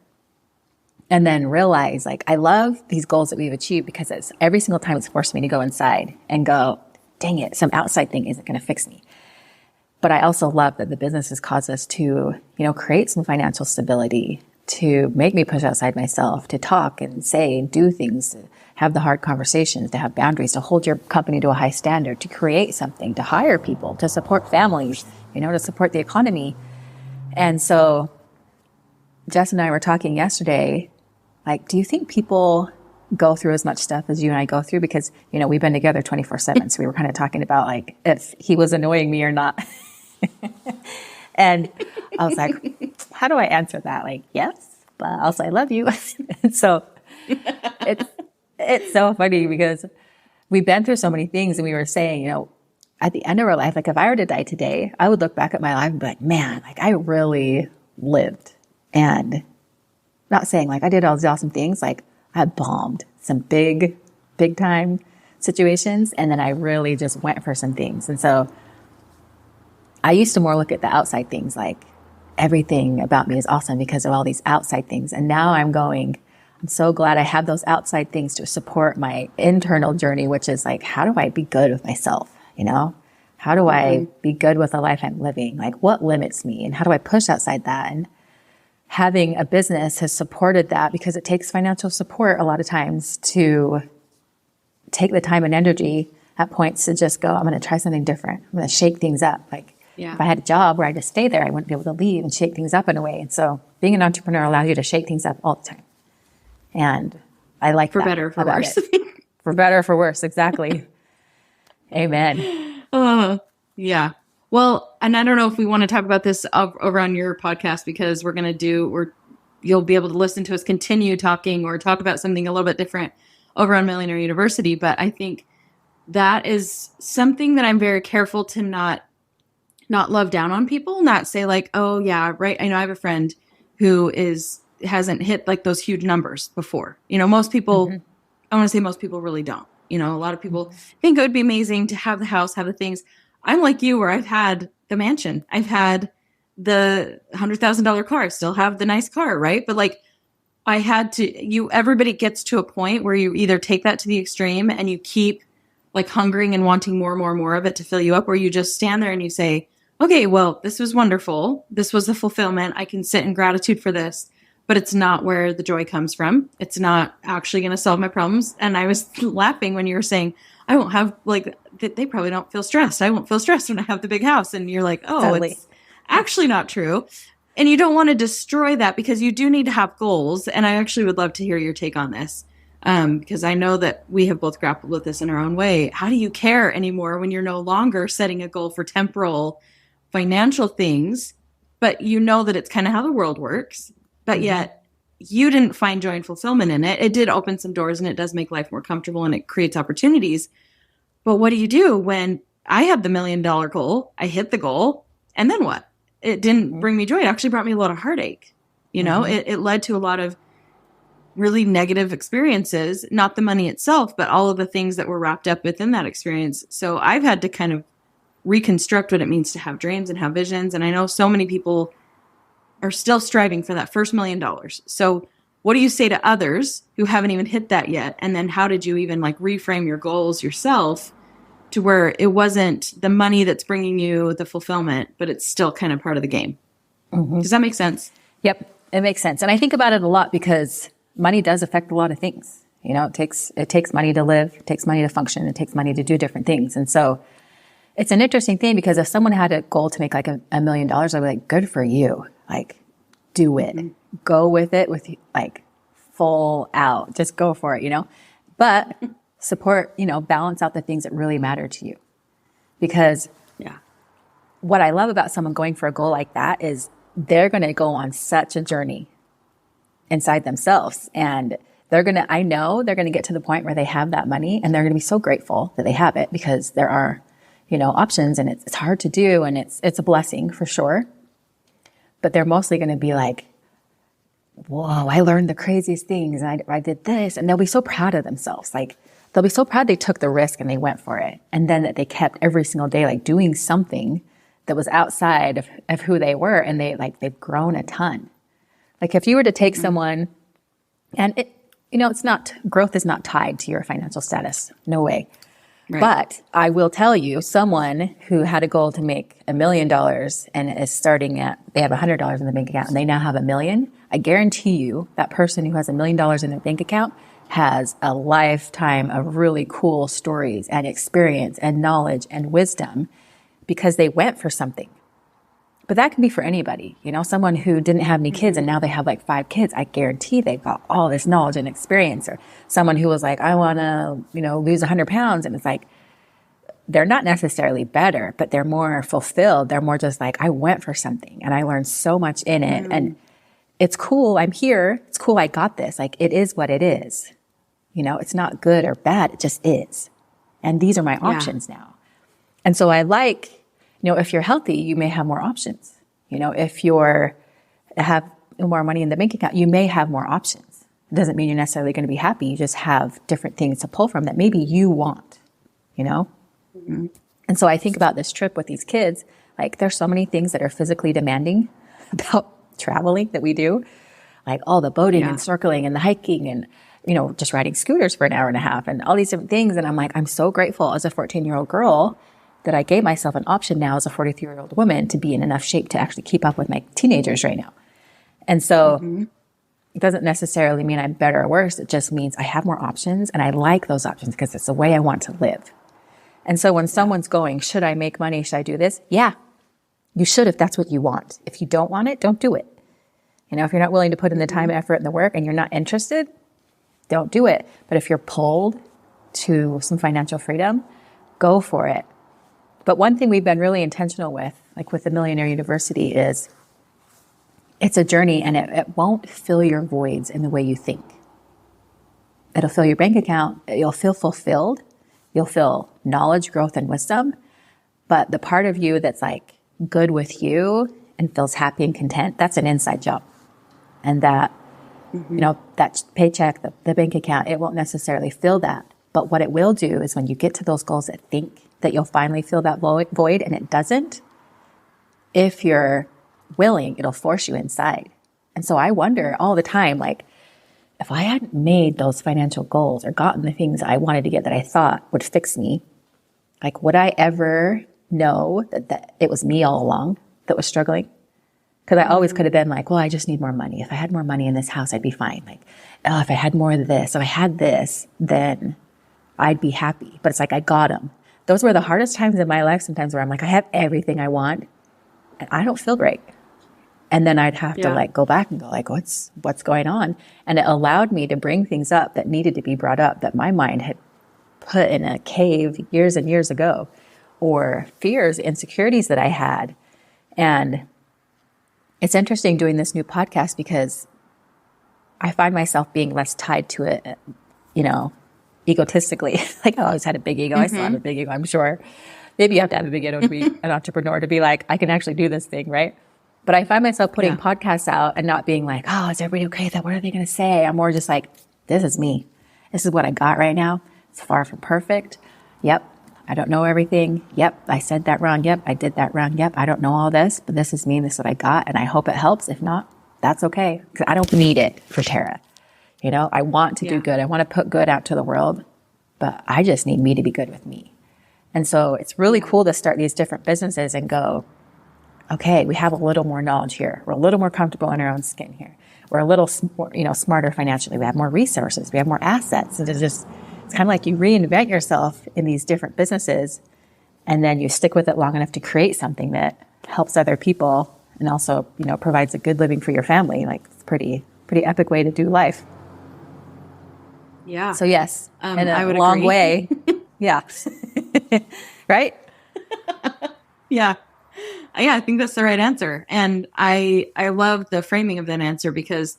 and then realize like, I love these goals that we've achieved, because every single time it's forced me to go inside and go, dang it, some outside thing isn't going to fix me. But I also love that the business has caused us to, create some financial stability, to make me push outside myself, to talk and say and do things, to have the hard conversations, to have boundaries, to hold your company to a high standard, to create something, to hire people, to support families, to support the economy. And so Jess and I were talking yesterday, like, do you think people go through as much stuff as you and I go through? Because, we've been together 24/7. So we were kind of talking about like, if he was annoying me or not. And I was like, how do I answer that? Like, yes, but also I love you. And so It's so funny because we've been through so many things, and we were saying, at the end of our life, like if I were to die today, I would look back at my life and be like, man, like I really lived. And not saying like I did all these awesome things, like I bombed some big time situations. And then I really just went for some things. And so I used to more look at the outside things, like everything about me is awesome because of all these outside things. And now I'm so glad I have those outside things to support my internal journey, which is like, how do I be good with myself? How do I be good with the life I'm living? Like what limits me and how do I push outside that? And having a business has supported that because it takes financial support a lot of times to take the time and energy at points to just go, I'm going to try something different. I'm going to shake things up. Like if I had a job where I just stay there, I wouldn't be able to leave and shake things up in a way. And so being an entrepreneur allows you to shake things up all the time. And I like for that better, for worse. For better, for worse. Exactly. Amen. Yeah. Well, and I don't know if we want to talk about this over on your podcast because you'll be able to listen to us continue talking or talk about something a little bit different over on Millionaire University. But I think that is something that I'm very careful to not love down on people, not say like, oh yeah, right. I know I have a friend who hasn't hit like those huge numbers before. Most people, I want to say most people really don't. A lot of people think it would be amazing to have the house, have the things. I'm like you where I've had the mansion. I've had the $100,000 car. I still have the nice car, right? But like everybody gets to a point where you either take that to the extreme and you keep like hungering and wanting more and more and more of it to fill you up, or you just stand there and you say, okay, well, this was wonderful. This was the fulfillment. I can sit in gratitude for this, but it's not where the joy comes from. It's not actually going to solve my problems. And I was laughing when you were saying, I won't have they probably don't feel stressed. I won't feel stressed when I have the big house. And you're like, oh, totally. It's actually not true. And you don't want to destroy that because you do need to have goals. And I actually would love to hear your take on this. Because I know that we have both grappled with this in our own way. How do you care anymore when you're no longer setting a goal for temporal financial things, but you know that it's kind of how the world works, but yet you didn't find joy and fulfillment in it. It did open some doors and it does make life more comfortable and it creates opportunities. But what do you do when I had the $1 million goal, I hit the goal, and then what? It didn't bring me joy. It actually brought me a lot of heartache. It led to a lot of really negative experiences, not the money itself, but all of the things that were wrapped up within that experience. So I've had to kind of reconstruct what it means to have dreams and have visions. And I know so many people are still striving for that first $1 million. So what do you say to others who haven't even hit that yet? And then how did you even like reframe your goals yourself to where it wasn't the money that's bringing you the fulfillment, but it's still kind of part of the game? Does that make sense? Yep, it makes sense. And I think about it a lot because money does affect a lot of things. It takes money to live, it takes money to function, it takes money to do different things. And so it's an interesting thing because if someone had a goal to make like $1 million, I'd be like, good for you. Like, do it. Go with it with like full out. Just go for it, But support, balance out the things that really matter to you. Because what I love about someone going for a goal like that is they're going to go on such a journey inside themselves. And I know they're going to get to the point where they have that money and they're going to be so grateful that they have it because there are options and it's hard to do and it's a blessing for sure. But they're mostly going to be like, whoa, I learned the craziest things and I did this. And they'll be so proud of themselves. Like they'll be so proud they took the risk and they went for it. And then that they kept every single day, like doing something that was outside of who they were. And they've grown a ton. Like if you were to take someone and growth is not tied to your financial status. No way. Right. But I will tell you, someone who had a goal to make $1 million and is they have $100 in the bank account and they now have $1 million. I guarantee you that person who has $1 million in their bank account has a lifetime of really cool stories and experience and knowledge and wisdom because they went for something. But that can be for anybody, someone who didn't have any kids and now they have like 5 kids. I guarantee they've got all this knowledge and experience. Or someone who was like, I want to, lose 100 pounds. And it's like, they're not necessarily better, but they're more fulfilled. They're more just like, I went for something and I learned so much in it. And it's cool. I'm here. It's cool. I got this. Like, it is what it is. You know, it's not good or bad. It just is. And these are my options now. And so I like, you know, if you're healthy, you may have more options. You know, if you're have more money in the bank account, you may have more options. It doesn't mean you're necessarily going to be happy. You just have different things to pull from that maybe you want, you know? Mm-hmm. And so I think about this trip with these kids, like there's so many things that are physically demanding about traveling that we do, like all the boating and circling and the hiking and, you know, just riding scooters for an hour and a half and all these different things. And I'm like, I'm so grateful as a 14-year-old girl that I gave myself an option now as a 43-year-old woman to be in enough shape to actually keep up with my teenagers right now. And so it doesn't necessarily mean I'm better or worse. It just means I have more options and I like those options because it's the way I want to live. And so when someone's going, should I make money? Should I do this? Yeah, you should if that's what you want. If you don't want it, don't do it. You know, if you're not willing to put in the time, effort, and the work and you're not interested, don't do it. But if you're pulled to some financial freedom, go for it. But one thing we've been really intentional with, like with the Millionaire University, is it's a journey and it won't fill your voids in the way you think. It'll fill your bank account. You'll feel fulfilled. You'll feel knowledge, growth, and wisdom. But the part of you that's like good with you and feels happy and content, that's an inside job. And that, you know, that paycheck, the bank account, it won't necessarily fill that. But what it will do is when you get to those goals that think that you'll finally fill that void and it doesn't, if you're willing, it'll force you inside. And so I wonder all the time, like, if I hadn't made those financial goals or gotten the things I wanted to get that I thought would fix me, like, would I ever know that it was me all along that was struggling? Because I always could have been like, well, I just need more money. If I had more money in this house, I'd be fine. Like, oh, if I had more of this, if I had this, then I'd be happy. But it's like, I got them. Those were the hardest times in my life sometimes where I'm like, I have everything I want and I don't feel great. And then I'd have to like go back and go like, what's going on? And it allowed me to bring things up that needed to be brought up that my mind had put in a cave years and years ago, or fears, insecurities that I had. And it's interesting doing this new podcast because I find myself being less tied to it, you know, egotistically. Like I always had a big ego. I still have a big ego, I'm sure. Maybe you have to have a big ego to be an entrepreneur, to be like, I can actually do this thing, right? But I find myself putting podcasts out and not being like, oh, is everybody okay with that? What are they going to say? I'm more just like, this is me. This is what I got right now. It's far from perfect. Yep. I don't know everything. Yep. I said that wrong. Yep. I did that wrong. Yep. I don't know all this, but this is me. This is what I got. And I hope it helps. If not, that's okay. Because I don't need it for Tara. You know, I want to do good. I want to put good out to the world, but I just need me to be good with me. And so it's really cool to start these different businesses and go, okay, we have a little more knowledge here. We're a little more comfortable in our own skin here. We're a little more, you know, smarter financially. We have more resources. We have more assets. And it's kind of like you reinvent yourself in these different businesses, and then you stick with it long enough to create something that helps other people and also, you know, provides a good living for your family. Like, it's pretty epic way to do life. Yeah. So yes, in I a would long agree. way. Yeah. Right? Yeah. Yeah, I think that's the right answer. And I love the framing of that answer because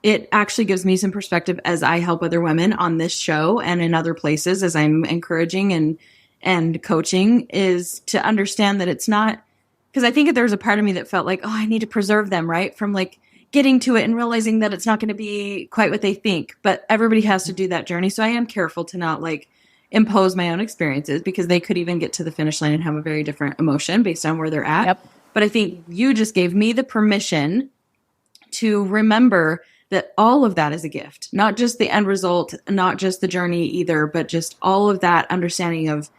it actually gives me some perspective as I help other women on this show and in other places as I'm encouraging and coaching, is to understand that it's not, because I think there was a part of me that felt like, oh, I need to preserve them, right? From like getting to it and realizing that it's not going to be quite what they think, but everybody has to do that journey. So I am careful to not like impose my own experiences, because they could even get to the finish line and have a very different emotion based on where they're at. Yep. But I think you just gave me the permission to remember that all of that is a gift, not just the end result, not just the journey either, but just all of that understanding of,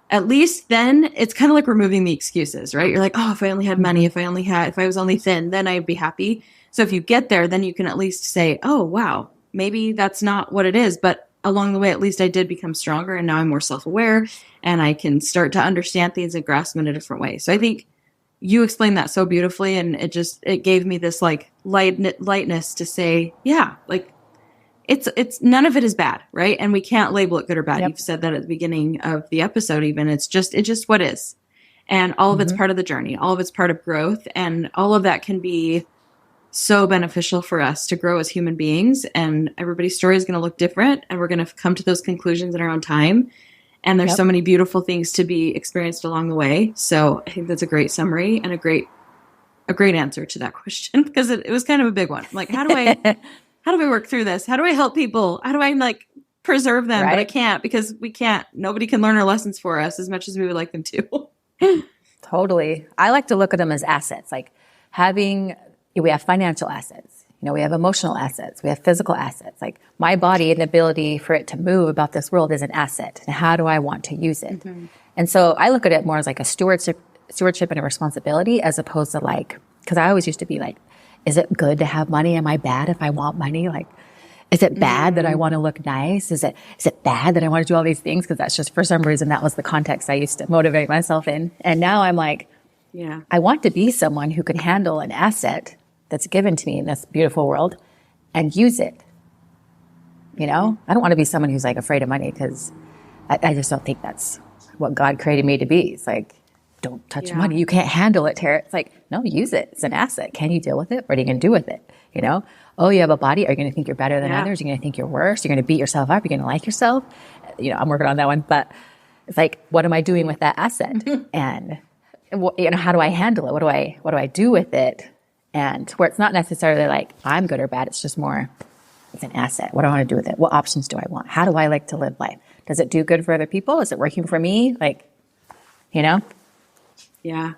at least then it's kind of like removing the excuses, right? You're like, oh, if I only had money, if I was only thin, then I'd be happy. So if you get there, then you can at least say, oh, wow, maybe that's not what it is. But along the way, at least I did become stronger, and now I'm more self-aware and I can start to understand things and grasp them in a different way. So I think you explained that so beautifully, and it gave me this like lightness to say, yeah, like it's none of it is bad, right? And we can't label it good or bad. Yep. You've said that at the beginning of the episode, even it's just what is, and all of it's part of the journey. All of it's part of growth, and all of that can be so beneficial for us to grow as human beings. And everybody's story is going to look different, and we're going to come to those conclusions in our own time. And there's so many beautiful things to be experienced along the way. So I think that's a great summary and a great answer to that question, because it was kind of a big one. Like, how do I work through this? How do I help people? How do I like preserve them? Right. But I can't, because nobody can learn our lessons for us as much as we would like them to. Totally. I like to look at them as assets. Like we have financial assets. We have emotional assets. We have physical assets. Like my body and the ability for it to move about this world is an asset. And how do I want to use it? Mm-hmm. And so I look at it more as like a stewardship and a responsibility, as opposed to like, because I always used to be like, is it good to have money? Am I bad if I want money? Like, is it bad that I want to look nice? Is it bad that I want to do all these things? Because that's just, for some reason, that was the context I used to motivate myself in. And now I'm like, I want to be someone who can handle an asset that's given to me in this beautiful world and use it. I don't want to be someone who's like afraid of money, because I just don't think that's what God created me to be. It's like, don't touch money. You can't handle it, Tara. It's like, no, use it. It's an asset. Can you deal with it? What are you going to do with it? Oh, you have a body. Are you going to think you're better than others? You're going to think you're worse. You're going to beat yourself up. You're going to like yourself. I'm working on that one, but it's like, what am I doing with that asset? And how do I handle it? What do I do with it? And where it's not necessarily like I'm good or bad, it's just more, it's an asset. What do I want to do with it? What options do I want? How do I like to live life? Does it do good for other people? Is it working for me? Yeah.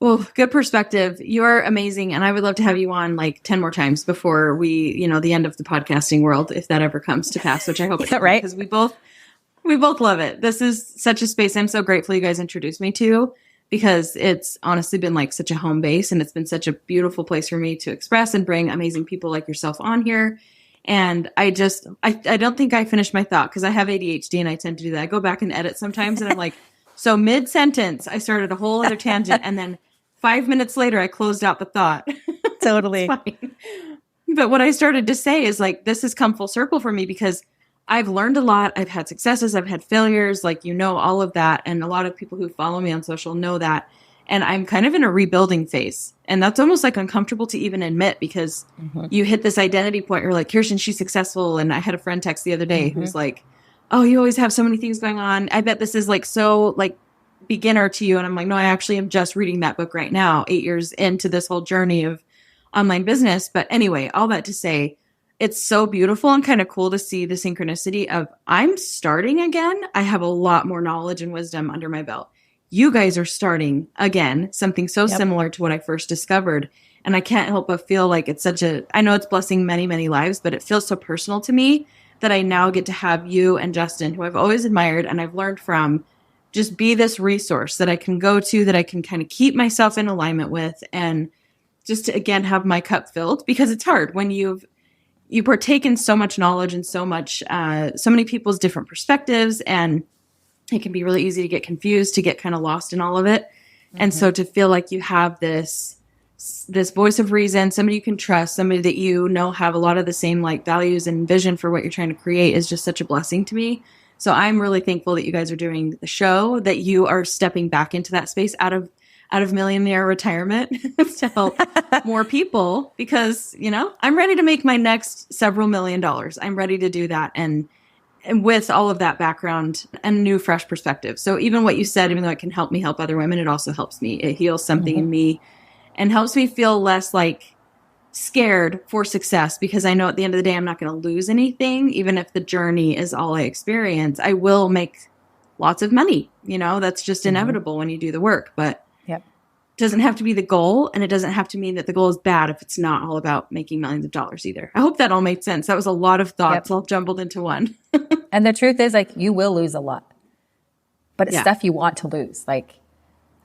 Well, good perspective. You're amazing. And I would love to have you on like 10 more times before we, the end of the podcasting world, if that ever comes to pass, which I hope it does, right? Because we both love it. This is such a space I'm so grateful you guys introduced me to, because it's honestly been like such a home base, and it's been such a beautiful place for me to express and bring amazing people like yourself on here. And I don't think I finished my thought, because I have ADHD and I tend to do that. I go back and edit sometimes, and I'm like, so mid-sentence, I started a whole other tangent, and then 5 minutes later, I closed out the thought. Totally. But what I started to say is like, this has come full circle for me, because I've learned a lot. I've had successes. I've had failures, all of that. And a lot of people who follow me on social know that. And I'm kind of in a rebuilding phase. And that's almost like uncomfortable to even admit, because you hit this identity point. You're like, Kirsten, she's successful. And I had a friend text the other day who's like, oh, you always have so many things going on. I bet this is like so like beginner to you. And I'm like, no, I actually am just reading that book right now, 8 years into this whole journey of online business. But anyway, all that to say, it's so beautiful and kind of cool to see the synchronicity of I'm starting again. I have a lot more knowledge and wisdom under my belt. You guys are starting again, something so similar to what I first discovered. And I can't help but feel like it's I know it's blessing many, many lives, but it feels so personal to me that I now get to have you and Justin, who I've always admired and I've learned from, just be this resource that I can go to, that I can kind of keep myself in alignment with, and just to, again, have my cup filled, because it's hard when you partake in so much knowledge and so many people's different perspectives, and it can be really easy to get confused, to get kind of lost in all of it. And so to feel like you have this voice of reason, somebody you can trust, somebody that have a lot of the same like values and vision for what you're trying to create, is just such a blessing to me. So I'm really thankful that you guys are doing the show, that you are stepping back into that space out of millionaire retirement to help more people, because, I'm ready to make my next several $1 million. I'm ready to do that. And with all of that background and new, fresh perspective. So even what you said, even though it can help me help other women, it also helps me. It heals something in me and helps me feel less like scared for success, because I know at the end of the day, I'm not going to lose anything. Even if the journey is all I experience, I will make lots of money. That's just inevitable when you do the work, but it doesn't have to be the goal. And it doesn't have to mean that the goal is bad if it's not all about making millions of dollars either. I hope that all made sense. That was a lot of thoughts all jumbled into one. And the truth is, like, you will lose a lot, but it's stuff you want to lose. Like,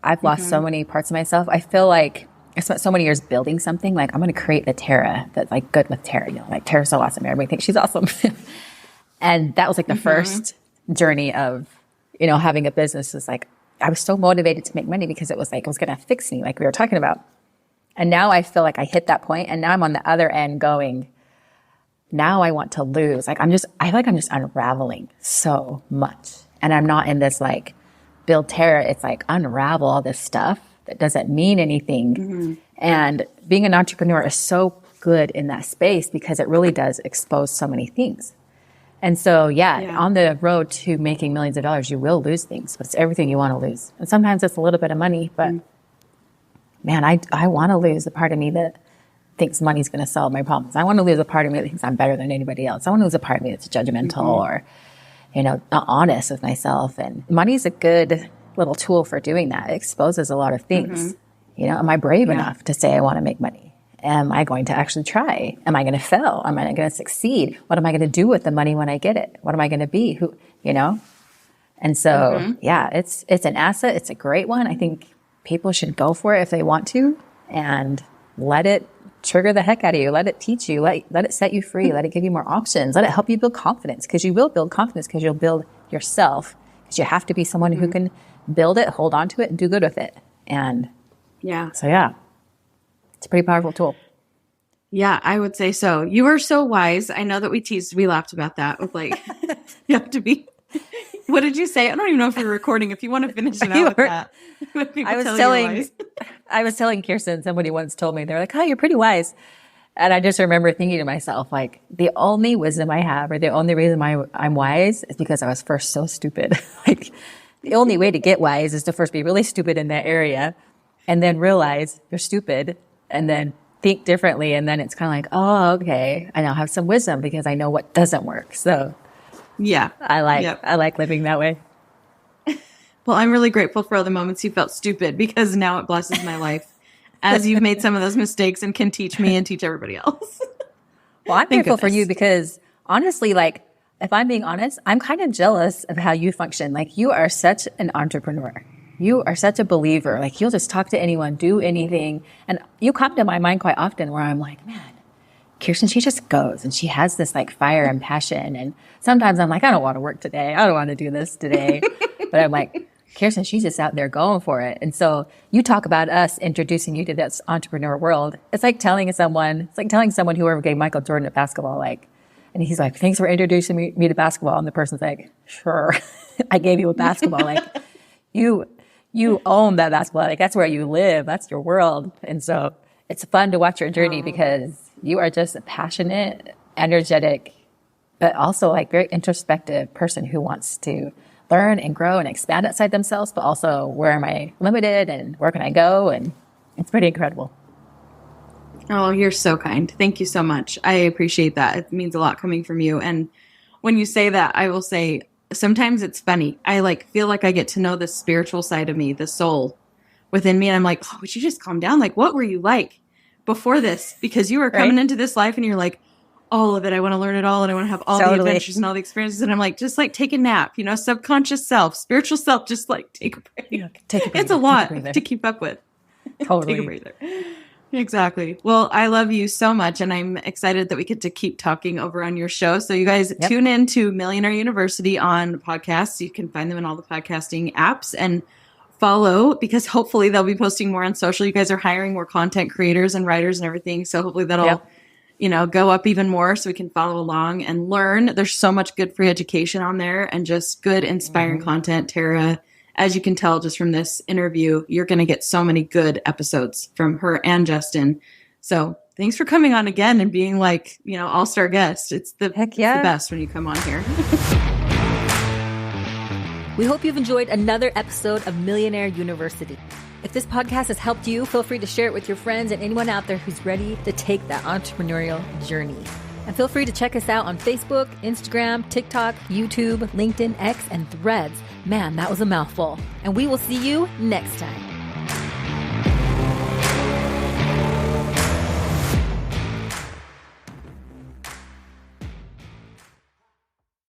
I've lost so many parts of myself. I feel like I spent so many years building something. Like, I'm going to create the Tara that's like good with Tara. Like, Tara's so awesome. Everybody thinks she's awesome. And that was like the first journey of, having a business. Is like, I was so motivated to make money because it was like, it was going to fix me, like we were talking about. And now I feel like I hit that point, and now I'm on the other end going, now I want to lose. Like, I feel like I'm just unraveling so much. And I'm not in this like build Tara. It's like unravel all this stuff that doesn't mean anything And being an entrepreneur is so good in that space because it really does expose so many things. And so, on the road to making millions of dollars, you will lose things, but it's everything you want to lose. And sometimes it's a little bit of money, but man, I want to lose the part of me that thinks money's going to solve my problems. I want to lose a part of me that thinks I'm better than anybody else. I want to lose a part of me that's judgmental or, not honest with myself. And money's a good little tool for doing that. It exposes a lot of things. Am I brave enough to say I want to make money? Am I going to actually try? Am I going to fail? Am I going to succeed? What am I going to do with the money when I get it? What am I going to be? And so, it's an asset. It's a great one. I think people should go for it if they want to and let it trigger the heck out of you. Let it teach you. Let it set you free. Let it give you more options. Let it help you build confidence, because you will build confidence because you'll build yourself, because you have to be someone who can build it, hold on to it, and do good with it. And it's a pretty powerful tool. Yeah, I would say so. You are so wise. I know that we laughed about that with you have to be, what did you say? I don't even know if we're recording. If you want to finish it out with that. I was telling Kirsten, somebody once told me, they're like, oh, you're pretty wise. And I just remember thinking to myself, the only wisdom I have, or the only reason why I'm wise, is because I was first so stupid. The only way to get wise is to first be really stupid in that area and then realize you're stupid and then think differently. And then it's kind of like, oh, okay, I now have some wisdom because I know what doesn't work. So I like living that way. Well, I'm really grateful for all the moments you felt stupid, because now it blesses my life as you've made some of those mistakes and can teach me and teach everybody else. Well, I'm grateful for you because honestly, if I'm being honest, I'm kind of jealous of how you function. You are such an entrepreneur. You are such a believer. You'll just talk to anyone, do anything. And you come to my mind quite often where I'm like, man, Kirsten, she just goes and she has this fire and passion. And sometimes I'm like, I don't want to work today. I don't want to do this today. But I'm like, Kirsten, she's just out there going for it. And so you talk about us introducing you to this entrepreneur world. It's like telling someone whoever gave Michael Jordan a basketball, and he's like, thanks for introducing me to basketball. And the person's like, sure, I gave you a basketball. You own that basketball. That's where you live. That's your world. And so it's fun to watch your journey because you are just a passionate, energetic, but also very introspective person who wants to learn and grow and expand outside themselves, but also where am I limited and where can I go? And it's pretty incredible. Oh, you're so kind. Thank you so much. I appreciate that. It means a lot coming from you. And when you say that, I will say, sometimes it's funny. I feel like I get to know the spiritual side of me, the soul within me. And I'm like, oh, would you just calm down? What were you like before this? Because you were coming into this life and you're like, all of it. I want to learn it all. And I want to have all the adventures and all the experiences. And I'm like, just take a nap, subconscious self, spiritual self, just take a break. Yeah, take a breather. It's a lot to keep up with. Totally. Take a breather. Exactly. Well, I love you so much. And I'm excited that we get to keep talking over on your show. So you guys tune in to Millionaire University on podcasts. You can find them in all the podcasting apps and follow, because hopefully they'll be posting more on social. You guys are hiring more content creators and writers and everything. So hopefully that'll, go up even more so we can follow along and learn. There's so much good free education on there and just good, inspiring content. Tara, as you can tell just from this interview, you're going to get so many good episodes from her and Justin. So thanks for coming on again and being all-star guest. It's the best when you come on here. We hope you've enjoyed another episode of Millionaire University. If this podcast has helped you, feel free to share it with your friends and anyone out there who's ready to take that entrepreneurial journey. And feel free to check us out on Facebook, Instagram, TikTok, YouTube, LinkedIn, X, and Threads. Man, that was a mouthful. And we will see you next time.